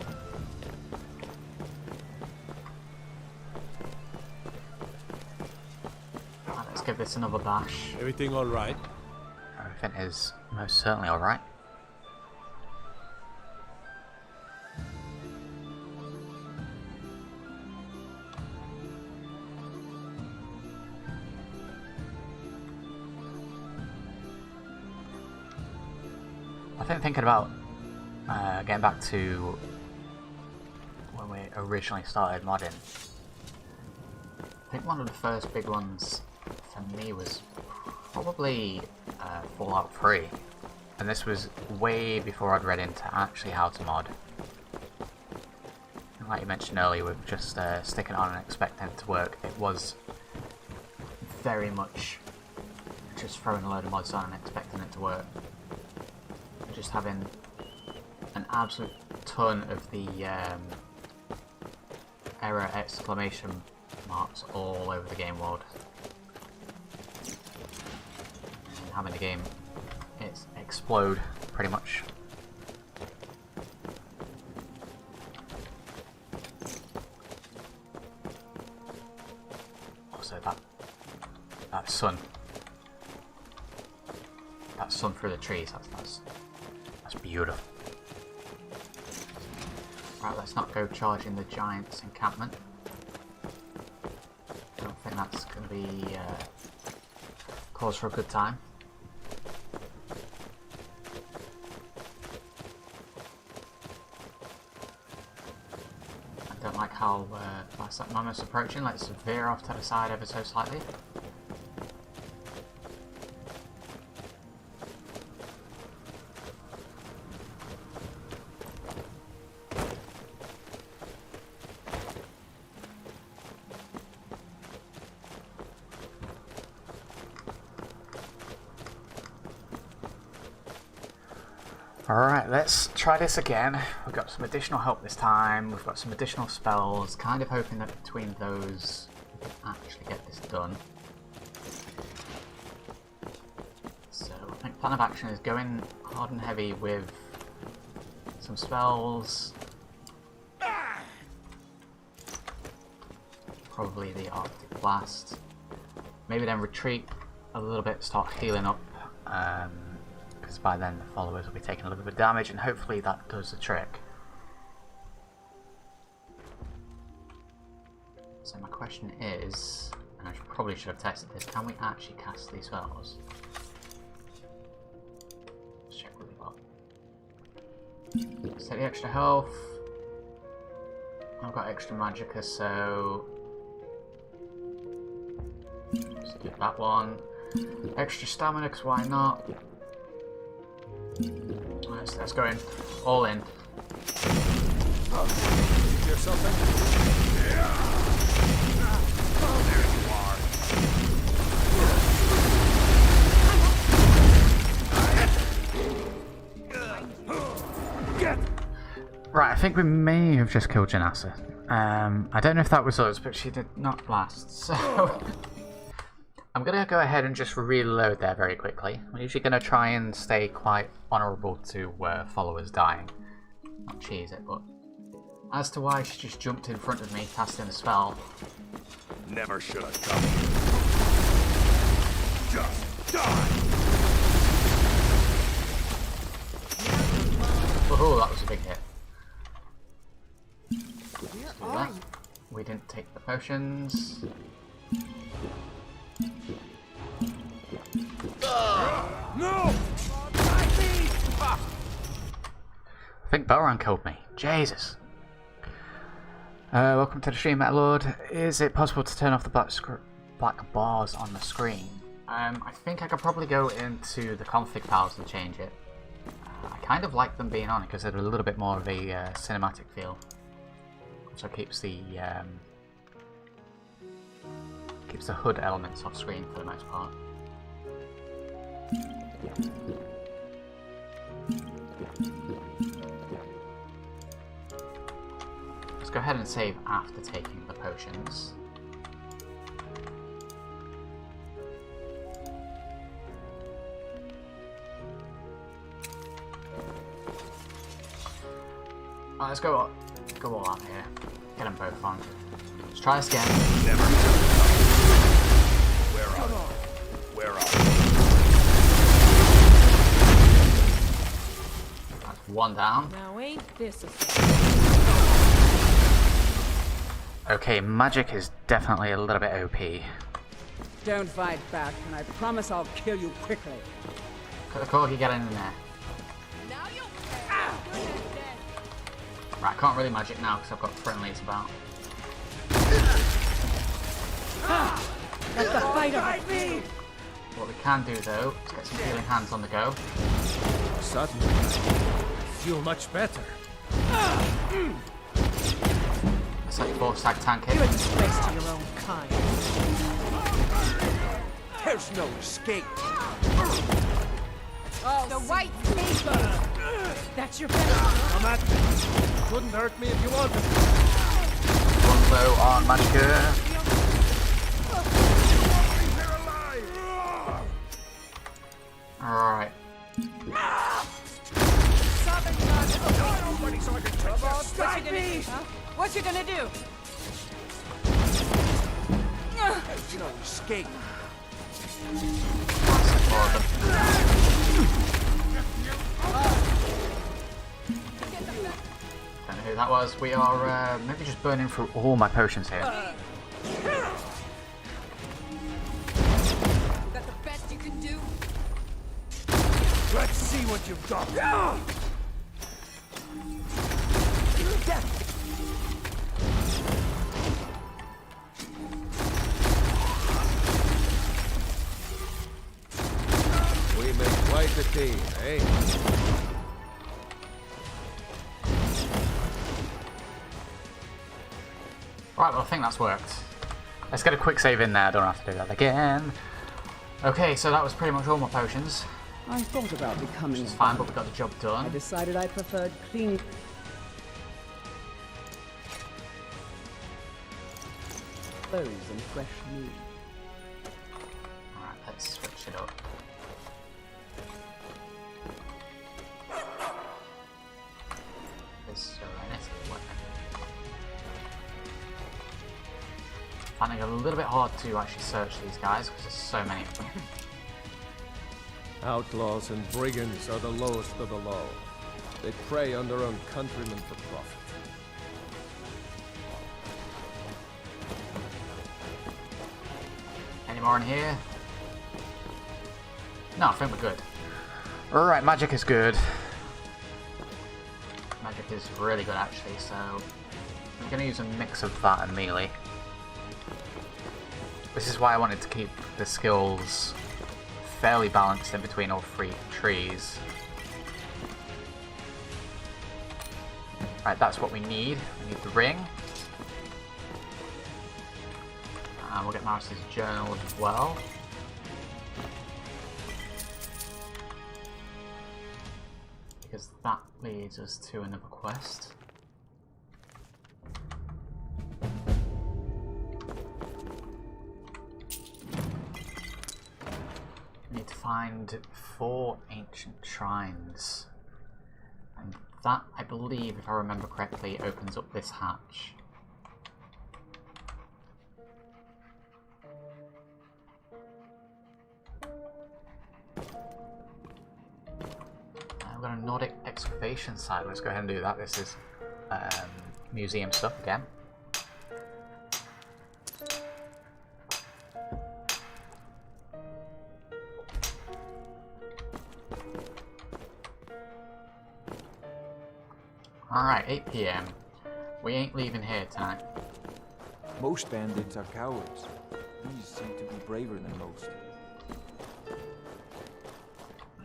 Right, let's give this another bash. Everything all right? Everything is most certainly alright. I think thinking about getting back to when we originally started modding, I think one of the first big ones for me was probably Fallout 3, and this was way before I'd read into actually how to mod. And like you mentioned earlier, with just sticking it on and expecting it to work, it was very much just throwing a load of mods on and expecting it to work. Just having an absolute ton of the error exclamation marks all over the game world. And having the game explode pretty much. Also that sun. That sun through the trees, that's beautiful. Right, let's not go charging the giant's encampment. Don't think that's going to be cause for a good time. I don't like how fast that mammoth's approaching. Let's veer off to the side ever so slightly. Alright, let's try this again. We've got some additional help this time, we've got some additional spells, kind of hoping that between those we can actually get this done. So I think plan of action is going hard and heavy with some spells. Probably the Arctic Blast. Maybe then retreat a little bit, start healing up. Because by then the followers will be taking a little bit of damage, and hopefully that does the trick. So my question is, and I probably should have tested this, can we actually cast these spells? Let's check what we've got. Set the extra health. I've got extra magicka, so let's do that one. Extra stamina, because why not? Let's go in. All in. Hear something? Right, I think we may have just killed Janassa. I don't know if that was us, but she did not last, so I'm going to go ahead and just reload there very quickly. I'm usually going to try and stay quite honourable to followers dying. Not cheese it, but as to why she just jumped in front of me, casting a spell. Never should have come here. Just die! Woohoo, that was a big hit. Let's do that. We didn't take the potions. No! I think Belran killed me. Jesus. Welcome to the stream, Metal Lord. Is it possible to turn off the black bars on the screen? I think I could probably go into the config files and change it. I kind of like them being on because they're a little bit more of a cinematic feel. So it keeps the HUD elements off screen for the most part. Let's go ahead and save after taking the potions. Alright, let's go all out here. Get them both on. Let's try this again. Where are you? Where are you? That's one down. Now ain't this a... Okay, magic is definitely a little bit OP. Don't fight back, and I promise I'll kill you quickly. Cut the corgi, get in there. Right, I can't really magic now because I've got friendlies about. Let the fighter be! What we can do though is get some healing hands on the go. Suddenly, I feel much better. It's like 4-stack tank hit. You're a disgrace to your own kind. There's no escape. Oh, the white paper! That's your best. Come at me. Couldn't hurt me if you wanted. One low on Magicka. Alright. What you gonna do? There's no escape. Don't know who that was. We are maybe just burning through all my potions here. Is that the best you can do? Let's see what you've got. We make quite a team, eh? Right, well I think that's worked. Let's get a quick save in there, I don't have to do that again. Okay, so that was pretty much all my potions. I thought about becoming... It's fine, but we got the job done. I decided I preferred clean... clothes and fresh meat. Alright, let's switch it up. This Serenity weapon. Finding it a little bit hard to actually search these guys because there's so many of them. Outlaws and brigands are the lowest of the low. They prey on their own countrymen for profit. Any more in here? No, I think we're good. Alright, magic is good. Magic is really good actually, so I'm going to use a mix of that and melee. This is why I wanted to keep the skills fairly balanced in between all three trees. Right, that's what we need. We need the ring. And we'll get Maris's journal as well. Because that leads us to another quest. We need to find 4 ancient shrines. And that, I believe, if I remember correctly, opens up this hatch. We've got a Nordic excavation site. Let's go ahead and do that. This is museum stuff again. Alright, 8 PM. We ain't leaving here tonight. Most bandits are cowards. These seem to be braver than most.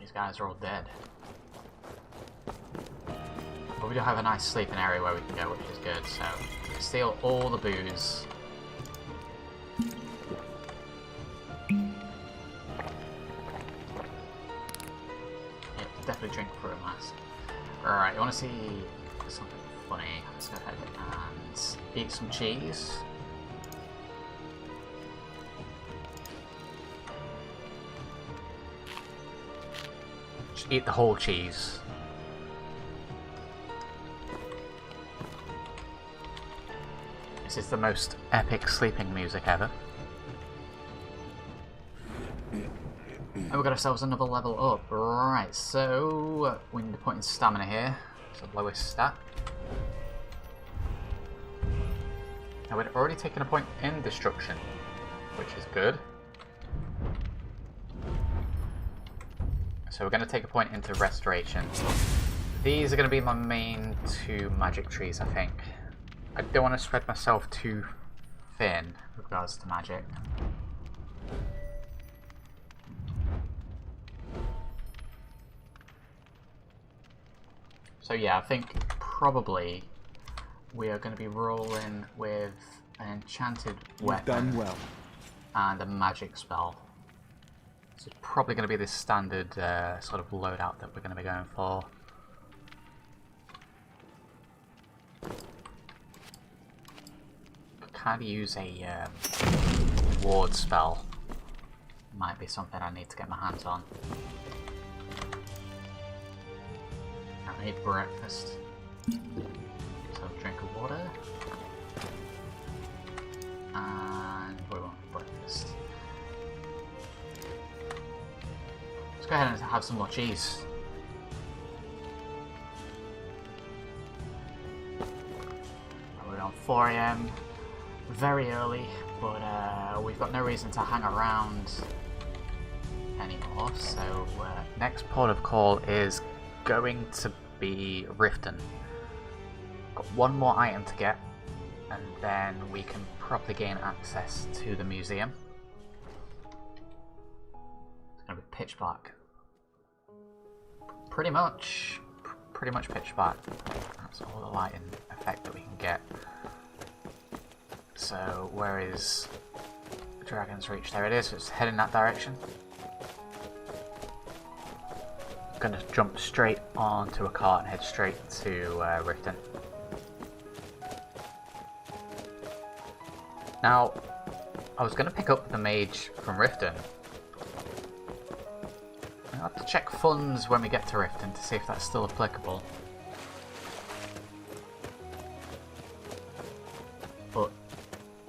These guys are all dead. But we do have a nice sleeping area where we can go, which is good, so steal all the booze. Yes. Alright, you want to see something funny? Let's go ahead and eat some cheese. Just eat the whole cheese. This is the most epic sleeping music ever. And we got ourselves another level up. Right, so we need to put in stamina here. It's the lowest stat. Now we'd already taken a point in destruction, which is good. So we're going to take a point into restoration. These are going to be my main two magic trees, I think. I don't want to spread myself too thin with regards to magic. So yeah, I think probably we are going to be rolling with an enchanted weapon and a magic spell. So it's probably going to be this standard sort of loadout that we're going to be going for. Could kind of use a ward spell. Might be something I need to get my hands on. I need breakfast. So drink of water. And we want breakfast. Let's go ahead and have some more cheese. We're on 4 AM. Very early, but we've got no reason to hang around anymore. So next port of call is going to be Riften. Got one more item to get, and then we can properly gain access to the museum. It's gonna be pitch black. Pretty much pitch black. That's all the lighting effect that we can get. So where is Dragon's Reach? There it is. It's heading that direction. Going to jump straight onto a cart and head straight to Riften. Now, I was going to pick up the mage from Riften. I'll have to check funds when we get to Riften to see if that's still applicable. But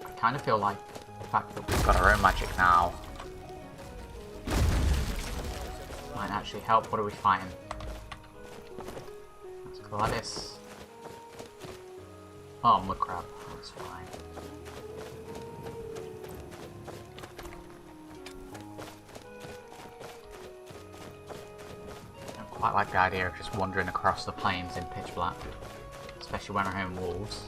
I kind of feel like the fact that we've got our own magic now might actually help. What are we fighting? That's Gladys. Oh, mud crab. That's fine. I quite like the idea of just wandering across the plains in pitch black, especially when we're home wolves.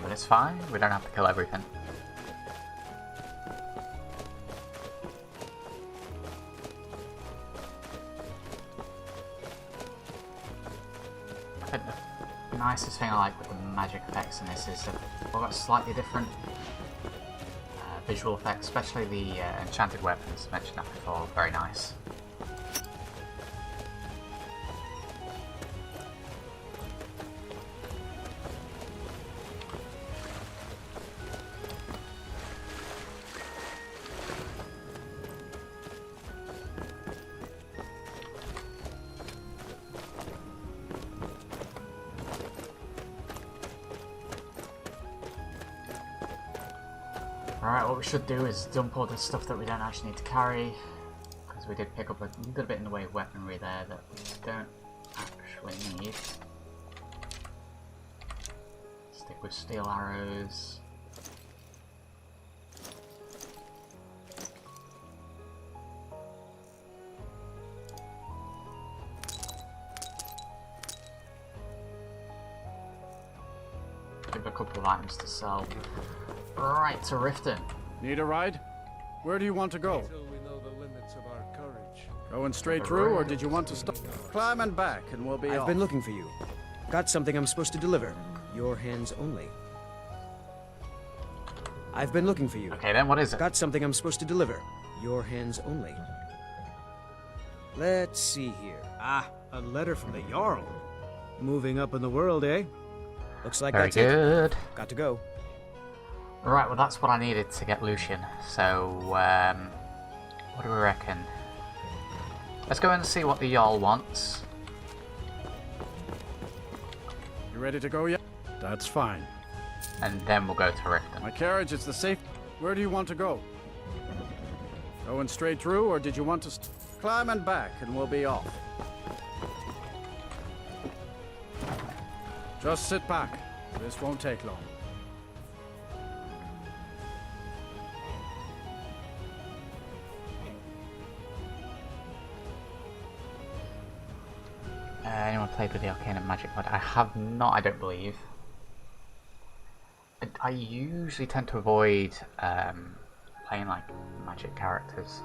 But it's fine, we don't have to kill everything. I think the nicest thing I like with the magic effects in this is that we've got slightly different visual effects, especially the enchanted weapons. I mentioned that before, very nice. Alright, what we should do is dump all the stuff that we don't actually need to carry, because we did pick up a little bit in the way of weaponry there that we don't actually need. Stick with steel arrows. Give a couple of items to sell. Right, to Riften. Need a ride? Where do you want to go? Until we know the limits of our courage. Going straight through, or did you want to stop? Climbing back, and we'll be I've been looking for you. Got something I'm supposed to deliver. Your hands only. I've been looking for you. Okay, then what is it? Got something I'm supposed to deliver. Your hands only. Let's see here. Ah, a letter from the Jarl. Moving up in the world, eh? Looks like Very that's good. it. Got to go. Right, well that's what I needed to get Lucian. So, what do we reckon? Let's go and see what the Jarl wants. You ready to go yet? That's fine. And then we'll go to Riften. My carriage is the safe. Where do you want to go? Going straight through, or did you want to climb and back, and we'll be off? Just sit back. This won't take long. Anyone played with the Arcane and Magic mod? I have not, I don't believe. I usually tend to avoid playing like magic characters.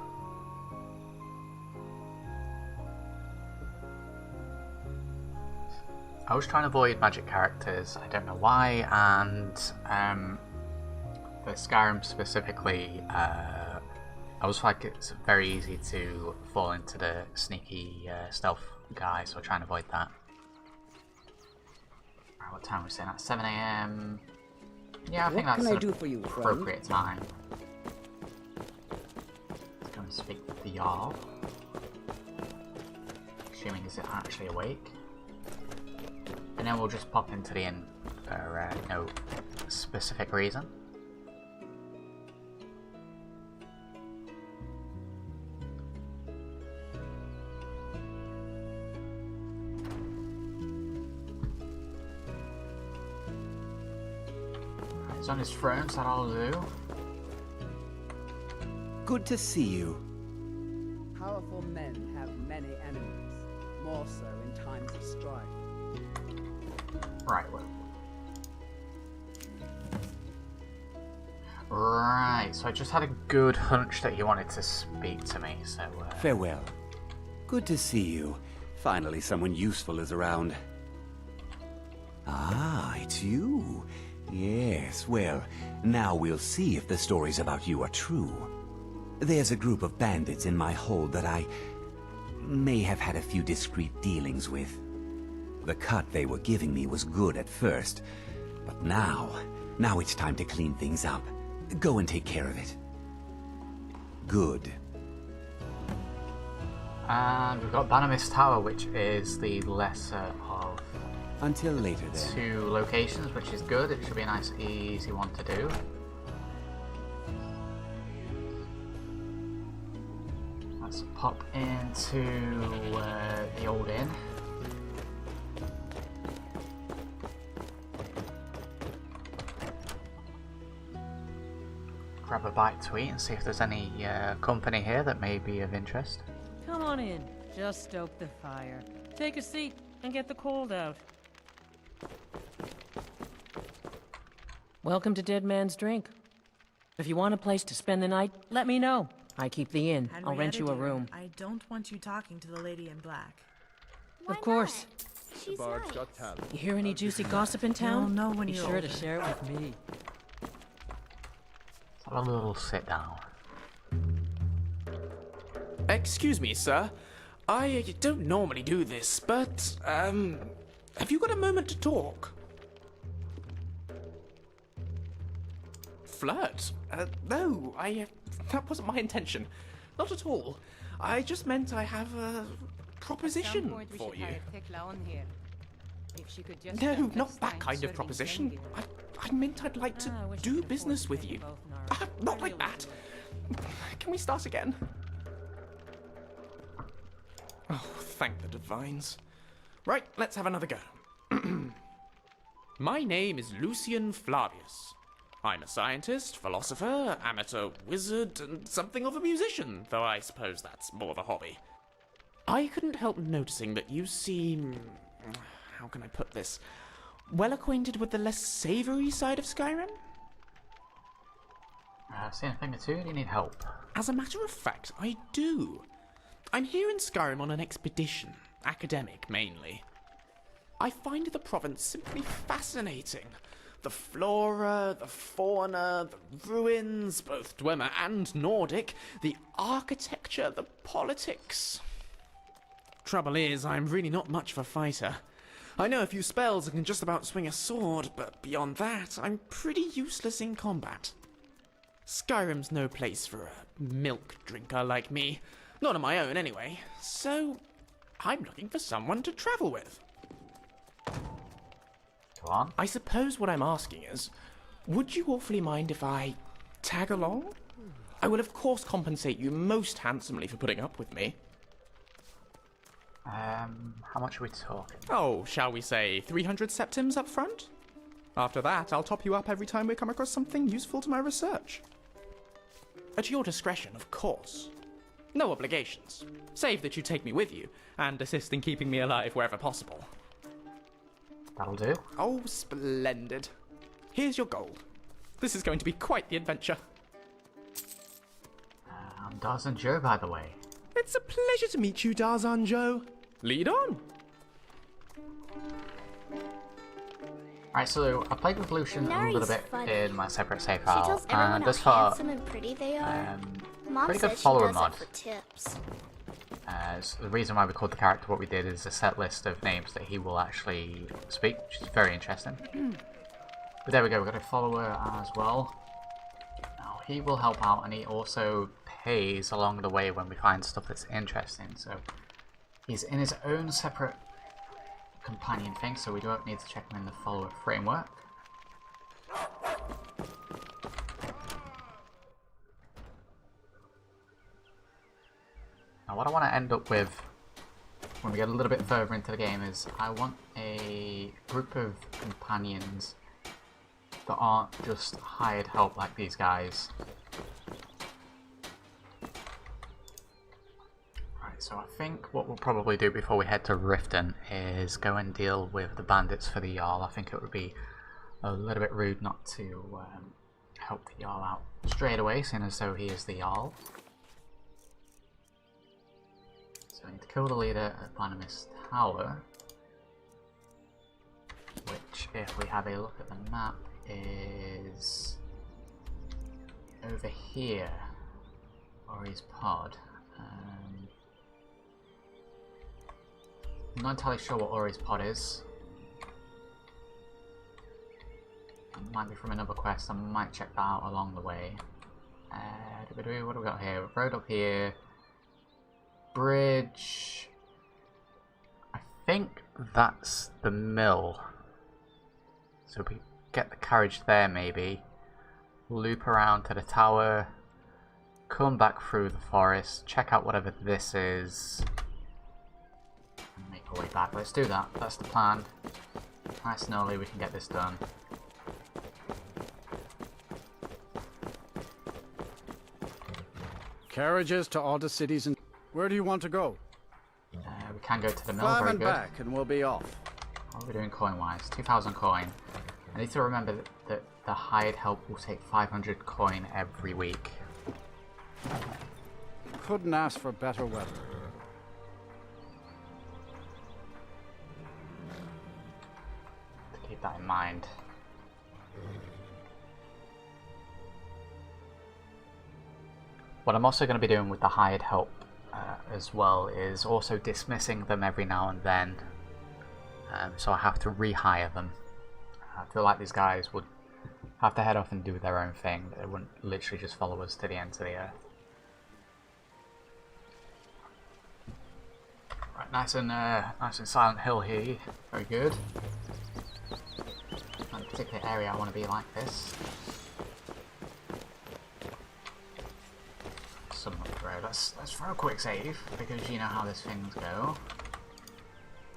I was trying to avoid magic characters, I don't know why, and for Skyrim specifically, I was like it's very easy to fall into the sneaky stealth guy, so I try and avoid that. Right, what time are we saying? At 7 AM. Yeah, I think that's What can I do for you, friend? appropriate time. Let's go and speak with the Jarl. Assuming is it actually awake? And then we'll just pop into the inn for no specific reason. He's on his throne, so that'll do. Good to see you. Powerful men have many enemies, more so in times of strife. Right, well. Right, so I just had a good hunch that he wanted to speak to me, so... Farewell. Good to see you. Finally someone useful is around. Ah, it's you. Yes, well, now we'll see if the stories about you are true. There's a group of bandits in my hold that I may have had a few discreet dealings with. The cut they were giving me was good at first, but now it's time to clean things up. Go and take care of it. Good. And we've got Bannermist Tower, which is the lesser of... Until later then. 2 locations, which is good. It should be a nice, easy one to do. Let's pop into the old inn. Grab a bite to eat and see if there's any company here that may be of interest. Come on in. Just stoke the fire. Take a seat and get the cold out. Welcome to Dead Man's Drink. If you want a place to spend the night, let me know. I keep the inn. I'll rent you a room. I don't want you talking to the lady in black. Of course. She's The bards got talent. You hear any juicy gossip in town? You'll know when Be you're sure to older. share it with me. Have a little sit down. Excuse me, sir. I don't normally do this, but, have you got a moment to talk? Flirt? No, that wasn't my intention. Not at all. I just meant I have a proposition for you. No, not that kind of proposition. I meant I'd like to do business with you. Not like that. Can we start again? Oh, thank the divines. Right, let's have another go. My name is Lucian Flavius. I'm a scientist, philosopher, amateur wizard, and something of a musician, though I suppose that's more of a hobby. I couldn't help noticing that you seem... how can I put this? Well acquainted with the less savoury side of Skyrim? I've seen a thing or two. Do you need help? As a matter of fact, I do. I'm here in Skyrim on an expedition, academic mainly. I find the province simply fascinating. The flora, the fauna, the ruins, both Dwemer and Nordic, the architecture, the politics. Trouble is, I'm really not much of a fighter. I know a few spells and can just about swing a sword, but beyond that, I'm pretty useless in combat. Skyrim's no place for a milk drinker like me. Not on my own, anyway. So, I'm looking for someone to travel with. Go on. I suppose what I'm asking is, would you awfully mind if I tag along? I will of course compensate you most handsomely for putting up with me. How much are we talking? Oh, shall we say 300 septims up front? After that, I'll top you up every time we come across something useful to my research. At your discretion, of course. No obligations, save that you take me with you, and assist in keeping me alive wherever possible. That'll do. Oh, splendid. Here's your gold. This is going to be quite the adventure. I'm Darzan Joe, by the way. It's a pleasure to meet you, Darzan Joe. Lead on. Right, so I played with Lucian a little bit in my separate save She file, tells everyone and how thus far, handsome and pretty they are. Mom pretty good says she follower does mod. it for tips. So the reason why we called the character what we did is a set list of names that he will actually speak, which is very interesting. But there we go, we've got a follower as well. Now he will help out, and he also pays along the way when we find stuff that's interesting. So he's in his own separate companion thing, so we don't need to check him in the follower framework. Now what I want to end up with when we get a little bit further into the game is I want a group of companions that aren't just hired help like these guys. Right, so I think what we'll probably do before we head to Riften is go and deal with the bandits for the Jarl. I think it would be a little bit rude not to help the Jarl out straight away, seeing as though he is the Jarl. So we need to kill the leader at Vanimus Tower, which, if we have a look at the map, is over here, Ori's pod. I'm not entirely sure what Ori's pod is. It might be from another quest, I might check that out along the way. What have we got here? Road up here. Bridge. I think that's the mill. So we get the carriage there maybe. Loop around to the tower. Come back through the forest. Check out whatever this is. And make our way back. Let's do that. That's the plan. Nice and early we can get this done. Carriages to all the cities and... Where do you want to go? We can go to the mill, Climb very and good. back and we'll be off. What are we doing coin-wise? 2,000 coin. I need to remember that the hired help will take 500 coin every week. Couldn't ask for better weather. To keep that in mind. What I'm also going to be doing with the hired help as well is also dismissing them every now and then. So I have to rehire them. I feel like these guys would have to head off and do their own thing. They wouldn't literally just follow us to the ends of the earth. Right, nice and Silent Hill here. Very good. Not a particular area I want to be like this. Let's throw a quick save, because you know how these things go.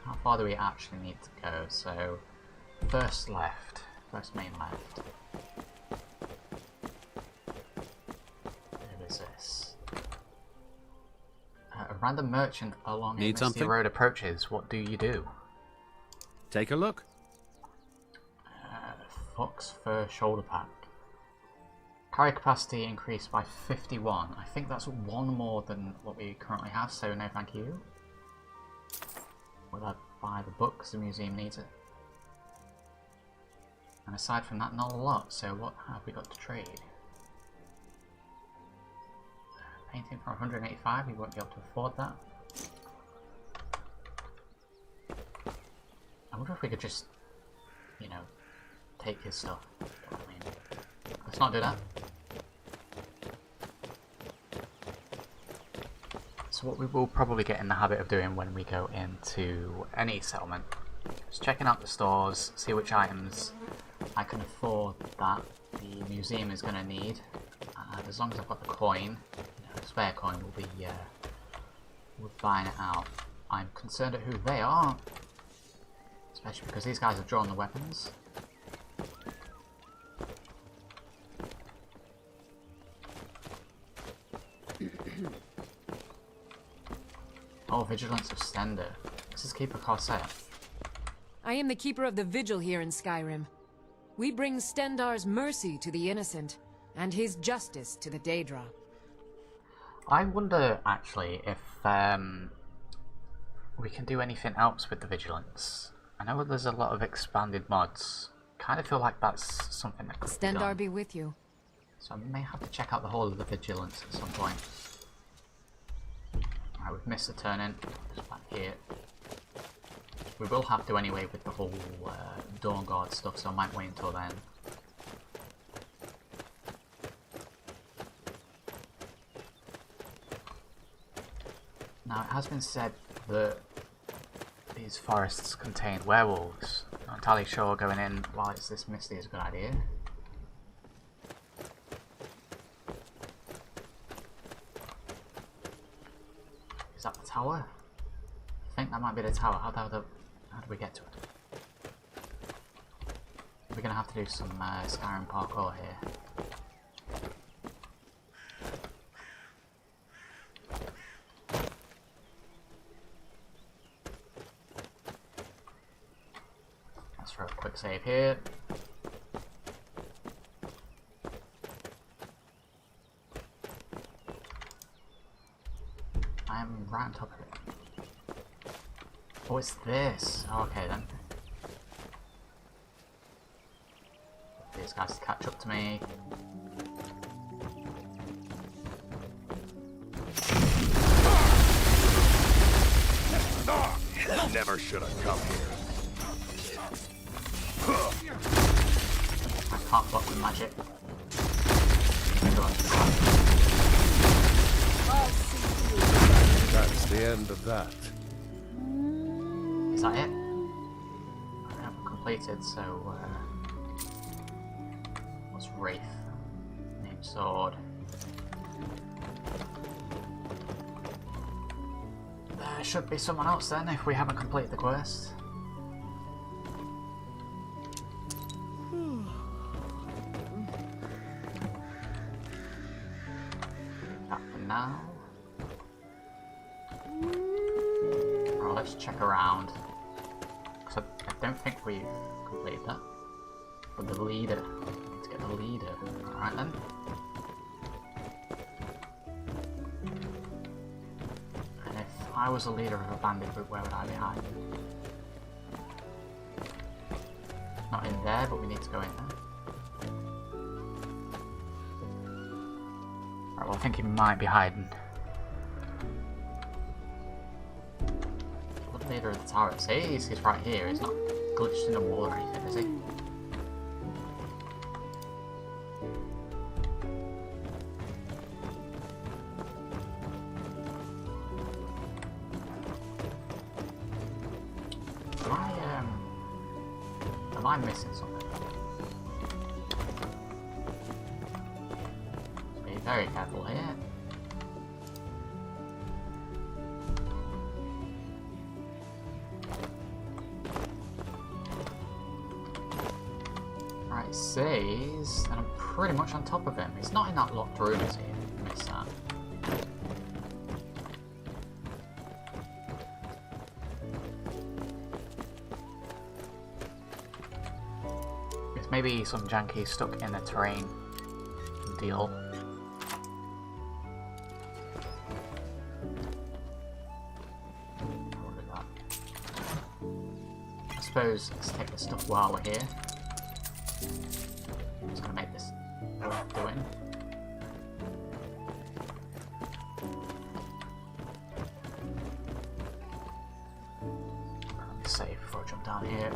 How far do we actually need to go? So, first main left. Who is this? A random merchant along a misty road approaches. What do you do? Take a look. Fox Fur Shoulder Pack. Carry capacity increased by 51. I think that's one more than what we currently have, so no thank you. Will I buy the book because the museum needs it? And aside from that, not a lot. So what have we got to trade? Painting for 185, we won't be able to afford that. I wonder if we could just, you know, take his stuff. I mean, let's not do that. So what we will probably get in the habit of doing when we go into any settlement is checking out the stores, see which items I can afford that the museum is going to need. As long as I've got the coin, you know, the spare coin, we'll buying it out. I'm concerned at who they are, especially because these guys have drawn the weapons. Oh, Vigilance of Stender. This is Keeper Corset. I am the keeper of the vigil here in Skyrim. We bring Stendar's mercy to the innocent, and his justice to the Daedra. I wonder, actually, if we can do anything else with the Vigilance. I know there's a lot of expanded mods. Kind of feel like that's something that could be done. Stendar be with you. So I may have to check out the whole of the Vigilance at some point. Alright, we've missed a turn in. Just back here. We will have to anyway with the whole Dawn Guard stuff, so I might wait until then. Now, it has been said that these forests contain werewolves. I'm not entirely sure going in while it's this misty is a good idea. Is that the tower? I think that might be the tower. How do we get to it? We're going to have to do some Skyrim parkour here. Let's throw a quick save here. I am right on top of it. Oh, it's this. Oh, okay then. These guys to catch up to me. Never should have come here. I can't block with magic. That's the end of that. Is that it? I haven't completed, so what's Wraith? Name sword. There should be someone else then if we haven't completed the quest. That for now. Right, let's check around. Because I don't think we've completed that. But the leader. Let's get the leader. Alright then. And if I was a leader of a bandit group, where would I be hiding? Not in there, but we need to go in there. Right, well I think he might be hiding. Leader of the tower. It says he's right here. He's not glitched in a wall or anything, is he? Am I missing something? Be very careful here. It says that I'm pretty much on top of him. He's not in that locked room, is he? I missed that. It's maybe some janky stuck in the terrain deal. I suppose let's take the stuff while we're here. I'm just gonna make this worth doing. Let me save before I jump down here.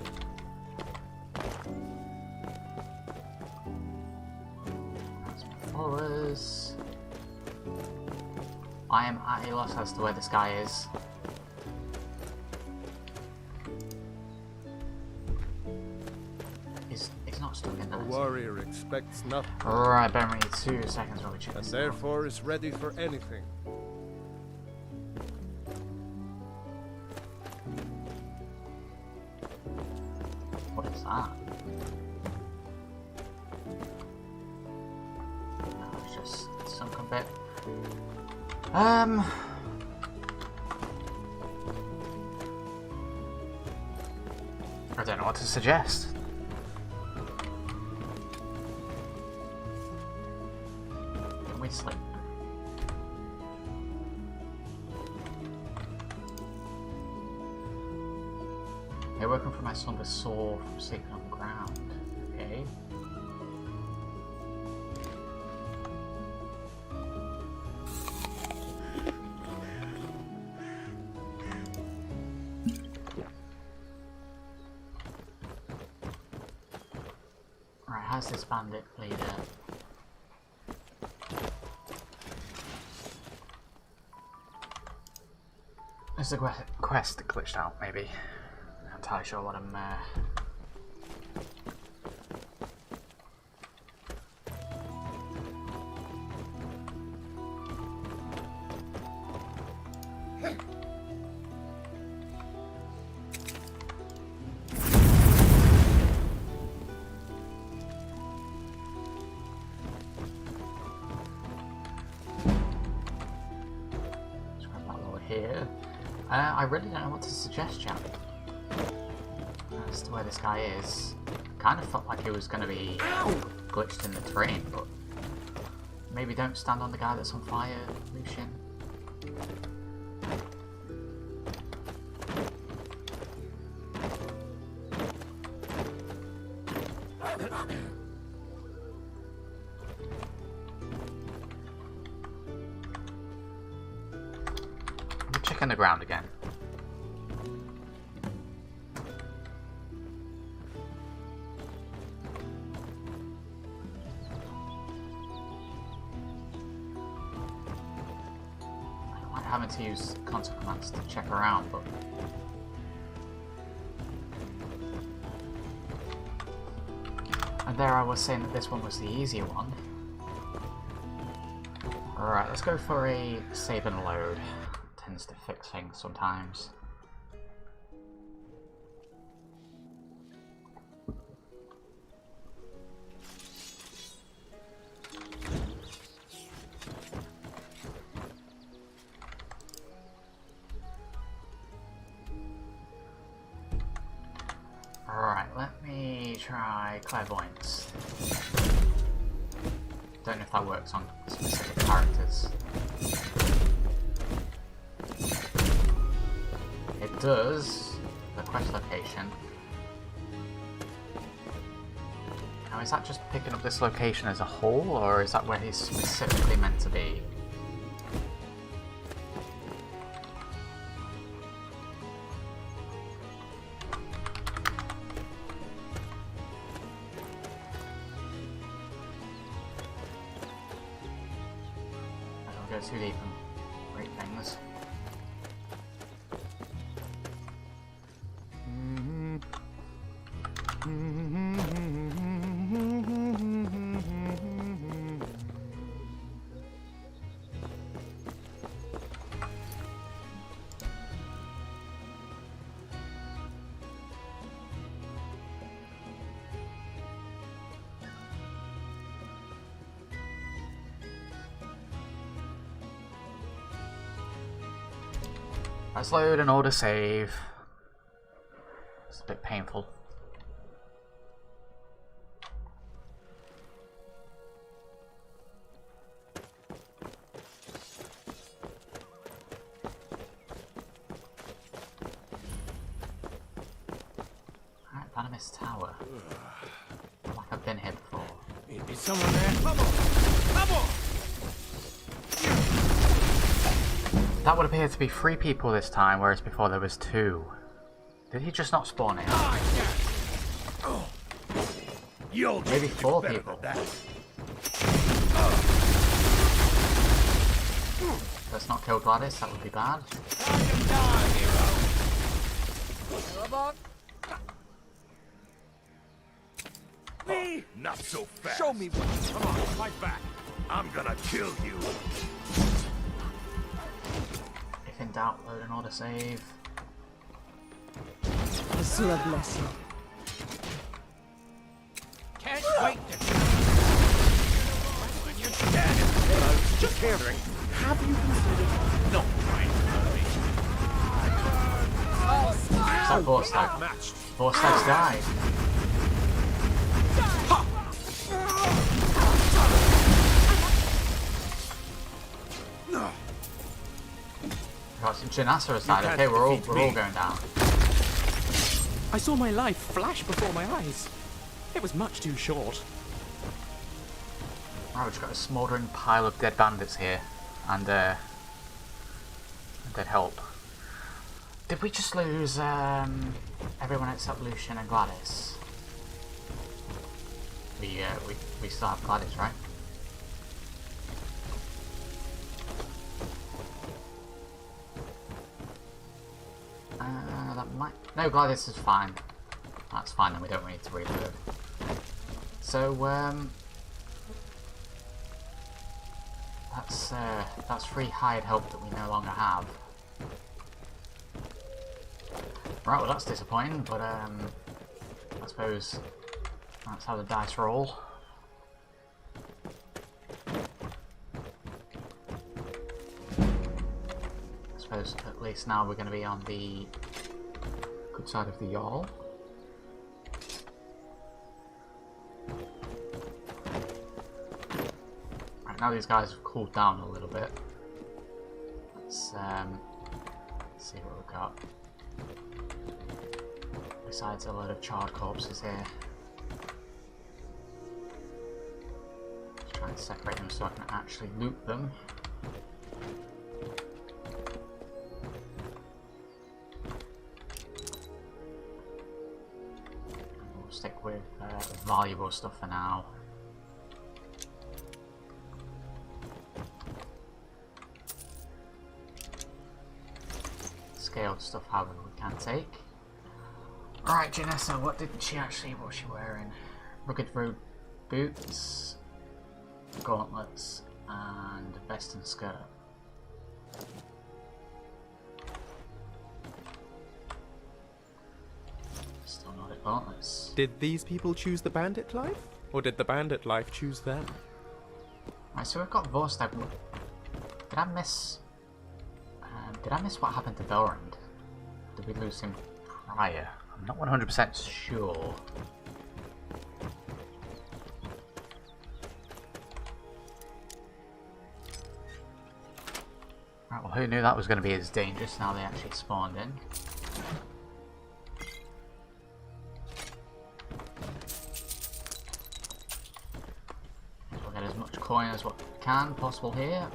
That's my followers. I am at a loss as to where this guy is. He's not stuck in there. A warrior expects nothing. Alright, bear with me 2 seconds while we check And this therefore is ready for anything. What is that? No, it's just a sunken bit. I don't know what to suggest. Can we sleep? They're working for my slumber sore from sleeping on the ground. Okay. Right, how's this bandit leader? Is the quest glitched out, maybe? I'm not entirely sure what I'm here. I really don't know what to suggest, chat. As to where this guy is. Kind of felt like he was going to be glitched in the terrain, but maybe don't stand on the guy that's on fire, Lucian. Checking the ground again. I don't like having to use console commands to check around, but and there I was saying that this one was the easier one. Alright, let's go for a save and load. Tends to fix things sometimes. Alright, let me try clairvoyance. Don't know if that works on specific characters. It does, the quest location. Now is that just picking up this location as a whole, or is that where he's specifically meant to be? I don't go too deep and rate things. Let's load an auto save. It's a bit painful. Alright, Bannermist Tower. Like a been here before. Is someone there? Come on! Come on! That would appear to be 3 people this time, whereas before there was 2. Did he just not spawn in? Maybe 4 people. Let's not kill Gladys, that would be bad. Me? Not so fast. Show me what. Come on, fight back. I'm gonna kill you. If in doubt, load an auto save. Azula bless you. Can't wait to... When you're dead. Just wondering, have you considered... No, right. Is that Vorstag? Vorstag's died. Got some Janassa has died. Okay, we're all going down. I saw my life flash before my eyes. It was much too short. Right, we've just got a smouldering pile of dead bandits here, and dead help. Did we just lose everyone except Lucian and Gladys? We still have Gladys, right? That might... No, Gladys is fine. That's fine, then we don't need to reload. So, that's free hired help that we no longer have. Right, well that's disappointing, but I suppose that's how the dice roll. I suppose at least now we're going to be on the good side of the Jarl. Right, now these guys have cooled down a little bit. Let's see what we've got. Besides a load of charred corpses here. Let's try and separate them so I can actually loot them. We'll stick with valuable stuff for now. Scaled stuff, however, we can take. Alright, Janessa, what was she wearing? Rugged road boots, gauntlets, and vest and skirt. Still not at gauntlets. Did these people choose the bandit life? Or did the bandit life choose them? Right, so we've got Vorstag. Did I miss what happened to Belrand? Did we lose him prior? I'm not 100% sure. Right, well who knew that was going to be as dangerous now they actually spawned in. We'll get as much coin as what we can possible here.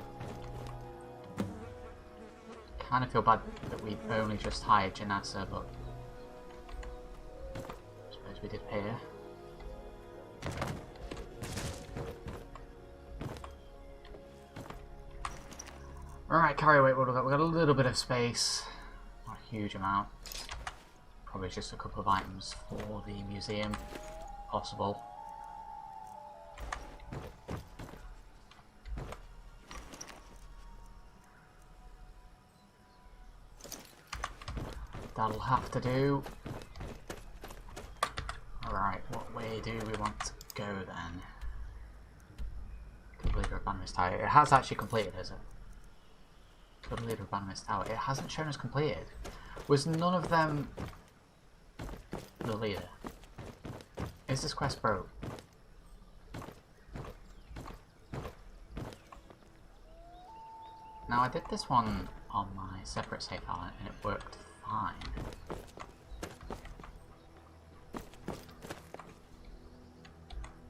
Kind of feel bad that we only just hired Janassa, but I suppose we did pay her. Alright, carry weight, we've got a little bit of space, not a huge amount. Probably just a couple of items for the museum, possible. That'll have to do. Alright, what way do we want to go then? Good Leader of Banner's Tower. It has actually completed, has it? Good Leader of Banner's Tower. It hasn't shown us completed. Was none of them the leader? Is this quest broke? Now I did this one on my separate save file and it worked fine.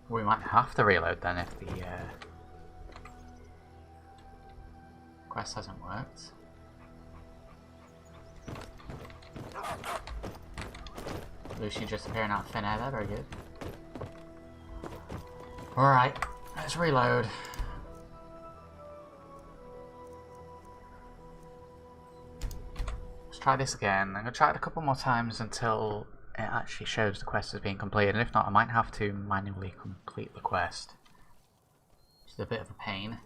We might have to reload then if the quest hasn't worked. Lucy just appearing out of thin air there, very good. Alright, let's reload. Let's try this again. I'm going to try it a couple more times until it actually shows the quest as being completed, and if not I might have to manually complete the quest. It's a bit of a pain.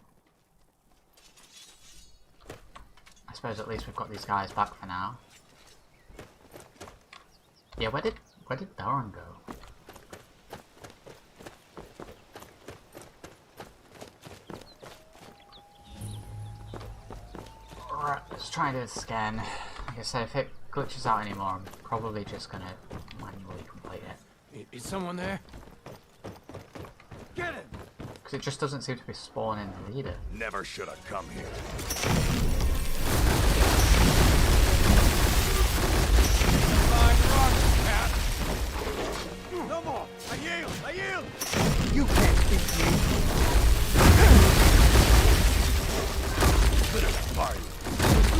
I suppose at least we've got these guys back for now. Yeah, where did Daron go? Alright, let's try this again. Like I said, if it glitches out anymore, I'm probably just gonna manually complete it. Is someone there? Get him! Because it just doesn't seem to be spawning the leader. Never should have come here. No more! I yield! I yield! You can't beat me! Bit of a fight.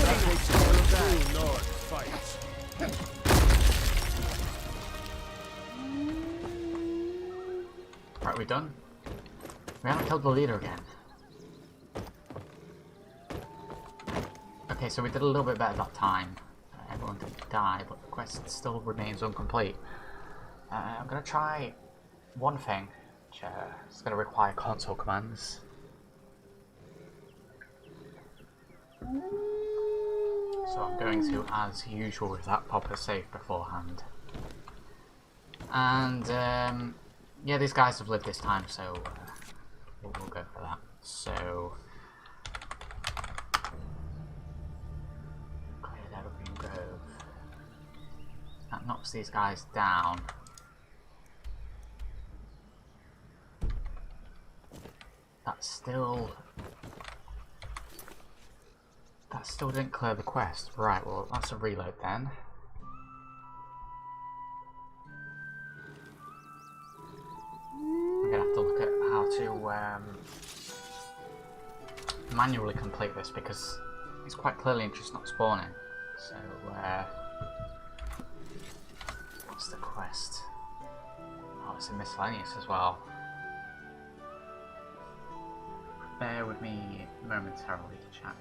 That makes true North fights. Right, we done? We haven't killed the leader again. Okay, so we did a little bit better that time. Everyone didn't die, but the quest still remains incomplete. I'm going to try one thing, which is going to require console commands. So I'm going to, as usual with that, pop a save beforehand. And yeah, these guys have lived this time, so we'll go for that. So cleared Evergreen Grove. That knocks these guys down. That still didn't clear the quest. Right, well that's a reload then. I'm gonna have to look at how to manually complete this because it's quite clearly just not spawning. So what's the quest? Oh, it's in miscellaneous as well. Bear with me momentarily, chat.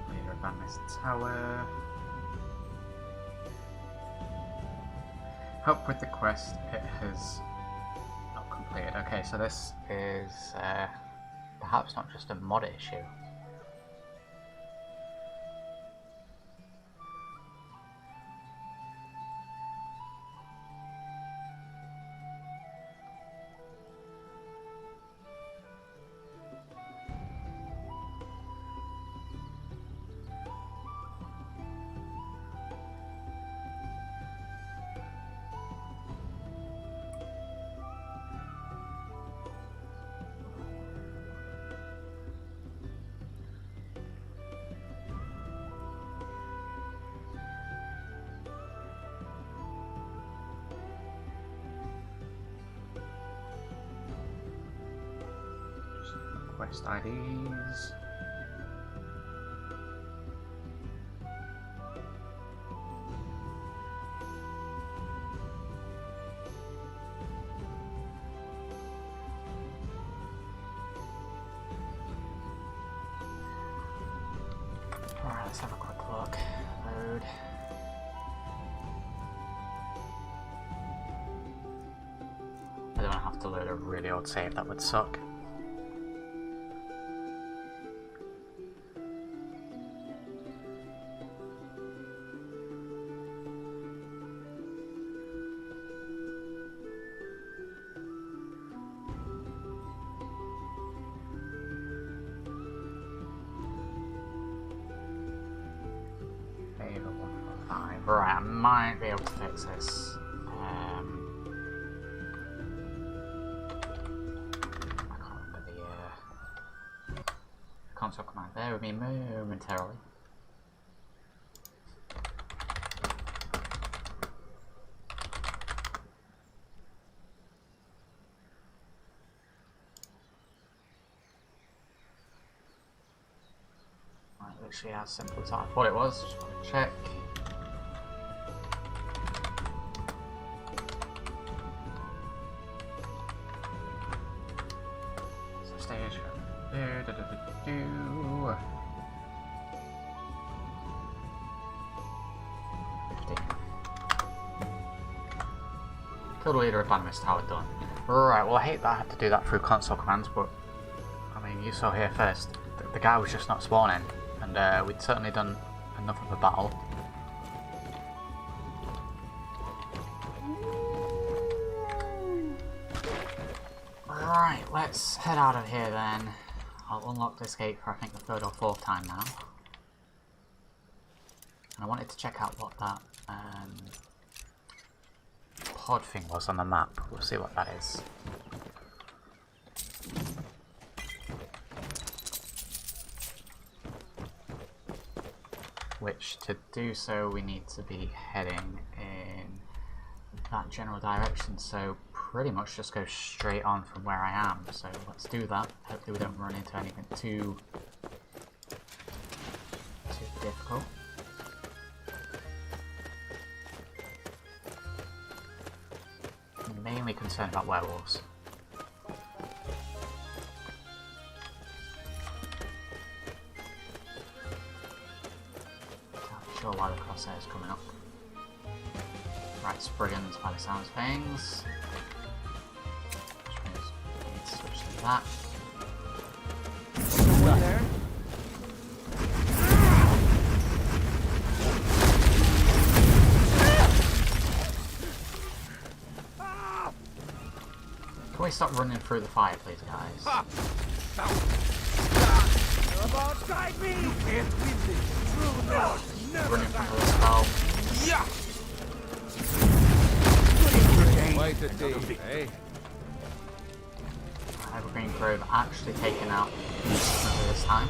Leader of Madness Tower. Help with the quest. It has completed. Okay, so this is perhaps not just a mod issue. Quest IDs. Alright, let's have a quick look. Load. I don't have to load a really old save, that would suck. Right, I might be able to fix this. console command. Bear with me momentarily. Right, literally as simple as I thought it was. Just want to check. Kill the leader of Bannerist Tower, done. Right, well I hate that I had to do that through console commands, but I mean you saw here first, the guy was just not spawning, and we'd certainly done enough of a battle. Right, let's head out of here then. I'll unlock this gate for I think the third or fourth time now. And I wanted to check out what that pod thing was on the map. We'll see what that is. Which, to do so, we need to be heading in that general direction, so pretty much just go straight on from where I am. So let's do that. Hopefully we don't run into anything too difficult. I'm mainly concerned about werewolves. Not sure why the crosshair is coming up. Right, Spriggans by the sounds of things. Which means we need to switch to that. Someone there? Can we stop running through the fire, please, guys? You're about to guide me! You can't win this. True north never Running from the spell. Yeah! Quite a day, eh? Evergreen Grove actually taken out this time.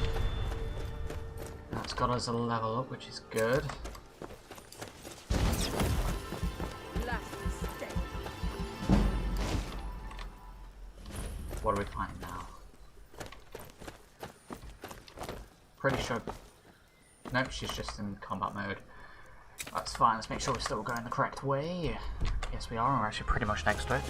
That's got us a level up, which is good. What are we playing now? Pretty sure... Nope, she's just in combat mode. That's fine, let's make sure we're still going the correct way. Yes we are, and we're actually pretty much next to it.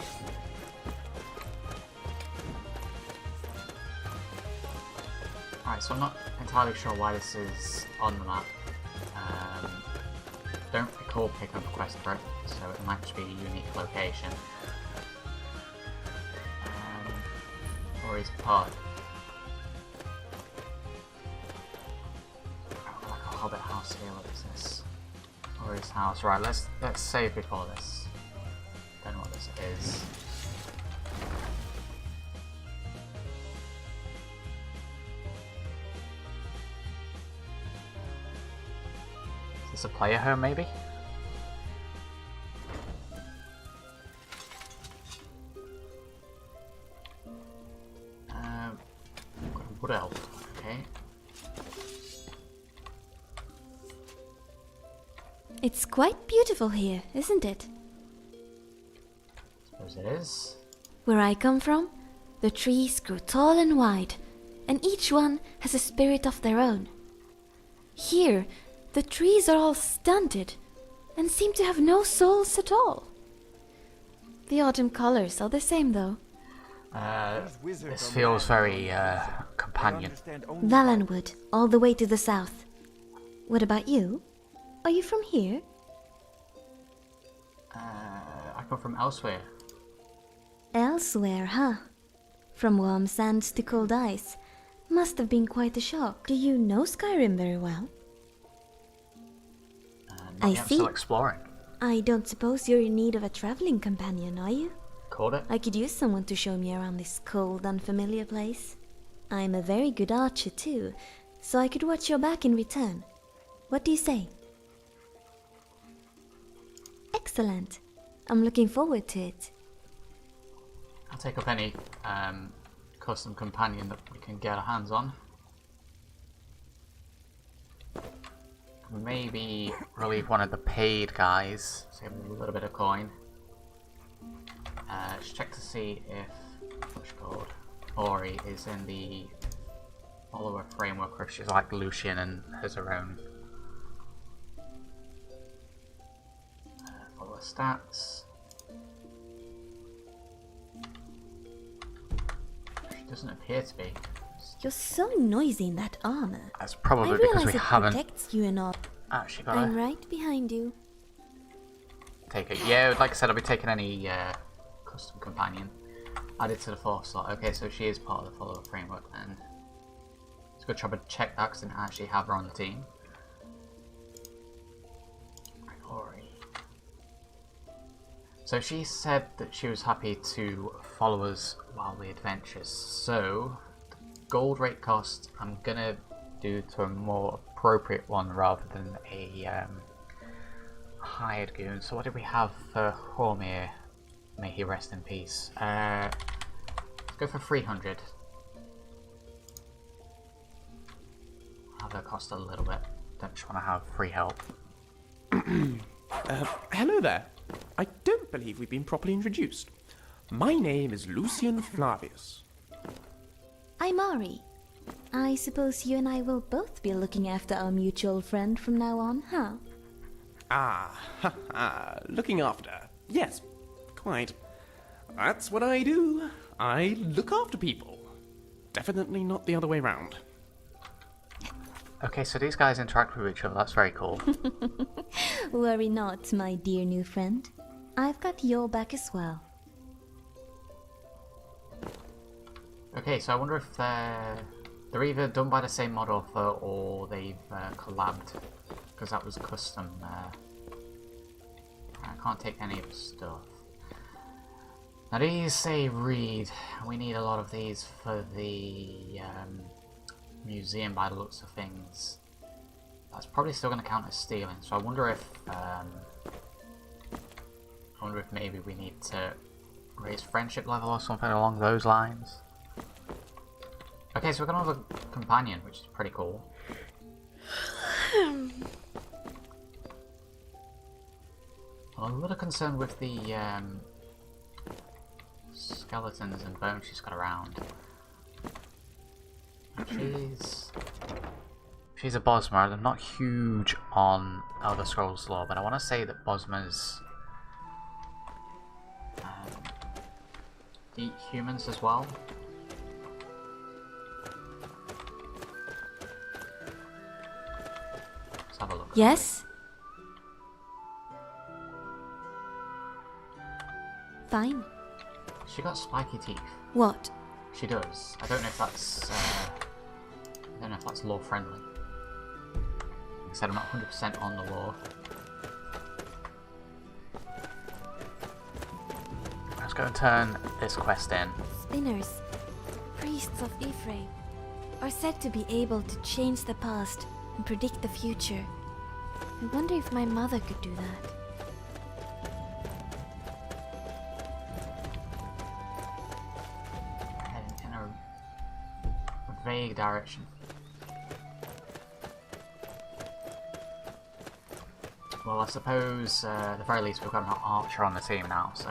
Alright, so I'm not entirely sure why this is on the map. Don't recall picking up a quest for it, so it might just be a unique location. Or he's pod. Oh, like a hobbit house here, what is this? Or his house. Right, let's save before this. Don't know what this is. Is this a player home maybe? Wood elf, okay. It's quite beautiful here, isn't it? Suppose it is. Where I come from, the trees grow tall and wide, and each one has a spirit of their own. Here, the trees are all stunted and seem to have no souls at all. The autumn colors are the same though. This feels very, companion. Valenwood, all the way to the south. What about you? Are you from here? I come from elsewhere. Elsewhere, huh? From warm sands to cold ice. Must have been quite a shock. Do you know Skyrim very well? I see. Still exploring. I don't suppose you're in need of a traveling companion, are you? Called it? I could use someone to show me around this cold, unfamiliar place. I'm a very good archer too, so I could watch your back in return. What do you say? Excellent. I'm looking forward to it. I'll take up any custom companion that we can get our hands on. maybe relieve one of the paid guys, save him a little bit of coin. Just check to see if what's called Ori is in the follower framework, or if she's like Lucian and has her own follower stats. She doesn't appear to be. You're so noisy in that armor. That's probably I because realize we it haven't protects you and all. actually got I'm her. right behind you. Take it. Yeah, like I said, I'll be taking any custom companion added to the force slot. Okay, so she is part of the follower framework then. It's a good job to check that because I didn't actually have her on the team. Right, Ori. So she said that she was happy to follow us while we adventures. So the gold rate cost I'm gonna do to a more appropriate one rather than a hired goon. So what did we have for Hormir? May he rest in peace. Let's go for 300. Have that cost a little bit. Don't just want to have free help. Hello there. I don't believe we've been properly introduced. My name is Lucian Flavius. I'm Ori. I suppose you and I will both be looking after our mutual friend from now on, huh? Looking after. Yes, quite. That's what I do. I look after people. Definitely not the other way round. Okay, so these guys interact with each other. That's very cool. Worry not, my dear new friend. I've got your back as well. Okay, so I wonder if they're either done by the same mod author or they've collabed, because that was custom. I can't take any of the stuff. Now these say read. We need a lot of these for the museum by the looks of things. That's probably still going to count as stealing. So I wonder if maybe we need to raise friendship level or something along those lines. Okay, so we're going to have a companion, which is pretty cool. I'm a little concerned with the skeletons and bones she's got around. She's a Bosmer. I'm not huge on Elder Scrolls lore, but I want to say that Bosmers eat humans as well. Let's have a look. Yes? Fine. She got spiky teeth. What? She does. I don't know if that's lore friendly. Like I said, I'm not 100% on the lore. Let's go and turn this quest in. Spinners, priests of Ephraim, are said to be able to change the past and predict the future. I wonder if my mother could do that. In a vague direction. Well, I suppose at the very least we've got an archer on the team now, so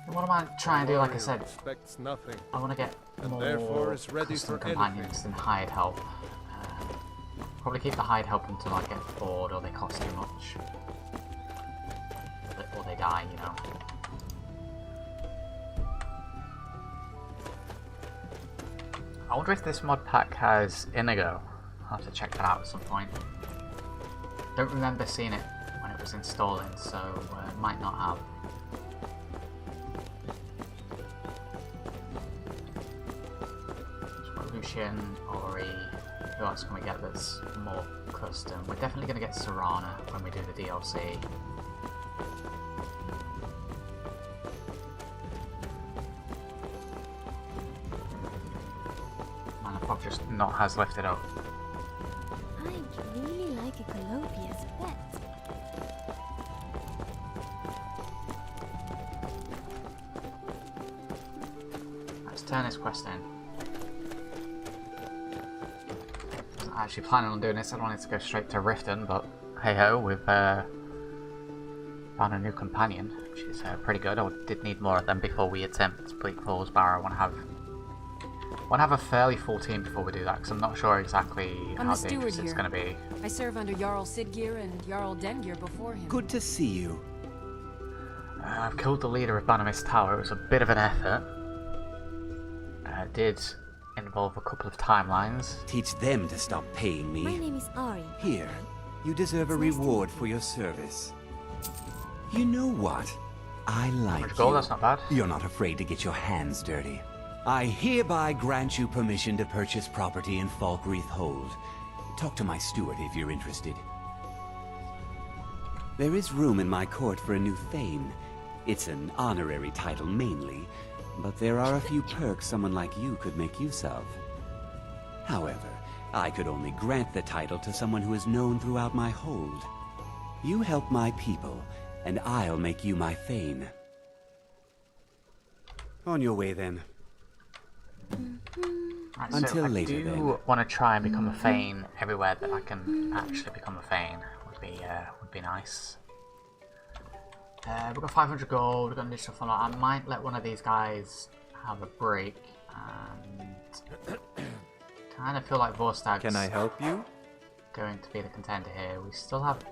what am I trying to do? Like I said, nothing, I want to get more therefore is ready custom for companions than hired help. Probably keep the hired help until I get bored or they cost too much. Or they die, you know. I wonder if this mod pack has Inigo. I'll have to check that out at some point. Don't remember seeing it when it was installing, so it might not have. So we've got Lucian, Ori. Who else can we get that's more custom? We're definitely going to get Serana when we do the DLC. Man, the fog just not has lifted up. I'd really like a Calliope as a pet. Let's turn this quest in. actually planning on doing this. I wanted to go straight to Riften, but hey ho, we've found a new companion, which is pretty good. I did need more of them before we attempt Bleak Falls Barrow. I want to have a fairly full team before we do that, because I'm not sure exactly how dangerous it's going to be. I serve under Jarl Siggeir and Jarl Dengir before him. Good to see you. I've killed the leader of Bannermist Tower. It was a bit of an effort. Did involve a couple of timelines. Teach them to stop paying me. My name is Ari. Here, you deserve a reward for your service. You know what? I like gold, you. that's not bad. You're not afraid to get your hands dirty. I hereby grant you permission to purchase property in Falkreath Hold. Talk to my steward if you're interested. There is room in my court for a new Thane. It's an honorary title mainly, but there are a few perks someone like you could make use of. However, I could only grant the title to someone who is known throughout my hold. You help my people, and I'll make you my Thane. On your way, then. Right, Until so later, I then. do want to try and become a Thane everywhere that I can actually become a Thane. Would be nice. We've got 500 gold, we've got new stuff on that. I might let one of these guys have a break, and kind of feel like Vorstag's Can I help you? going to be the contender here. Do we still have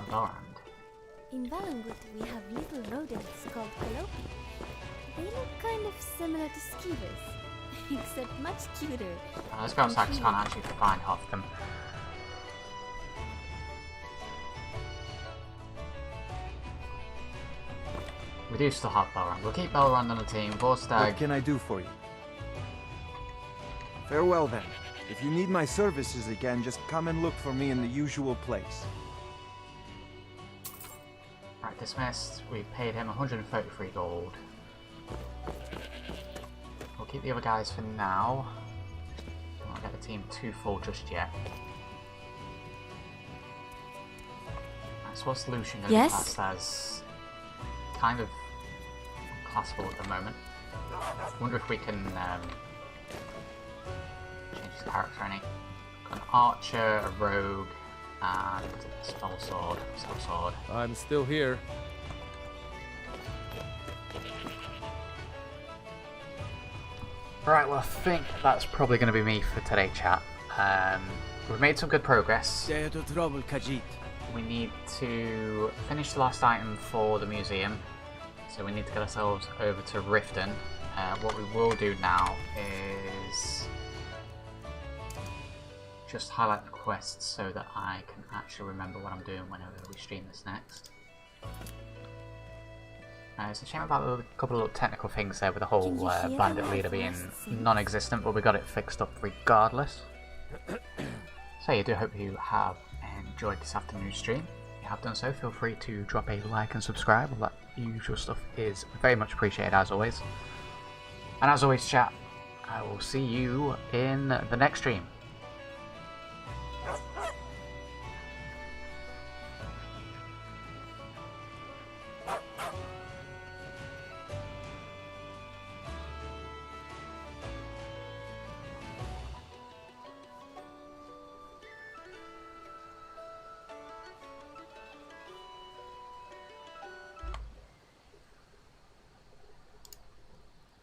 Belrand? In Valangut, we have little rodents called Calopi. They look kind of similar to skeevers, except much cuter. Let's go outside because I can't actually find half of them. We do still have Belrand. We'll keep Belrand on the team. Vorstag. What can I do for you? Farewell then. If you need my services again, just come and look for me in the usual place. Right, dismissed. We paid him 133 gold. We'll keep the other guys for now. Don't want to get the team too full just yet. Right, so what's Lucian going to be classed as? Kind of unclassable at the moment. Wonder if we can change his character any. Got an archer, a rogue, and a spell sword. I'm still here. Right, well I think that's probably going to be me for today, chat. We've made some good progress. We need to finish the last item for the museum, so we need to get ourselves over to Riften. What we will do now is just highlight the quests so that I can actually remember what I'm doing whenever we stream this next. It's a shame about a couple of little technical things there with the whole bandit leader being non-existent, but we got it fixed up regardless. So I do hope you have enjoyed this afternoon's stream. If you have done so, feel free to drop a like and subscribe. All that usual stuff is very much appreciated as always. And as always, chat, I will see you in the next stream.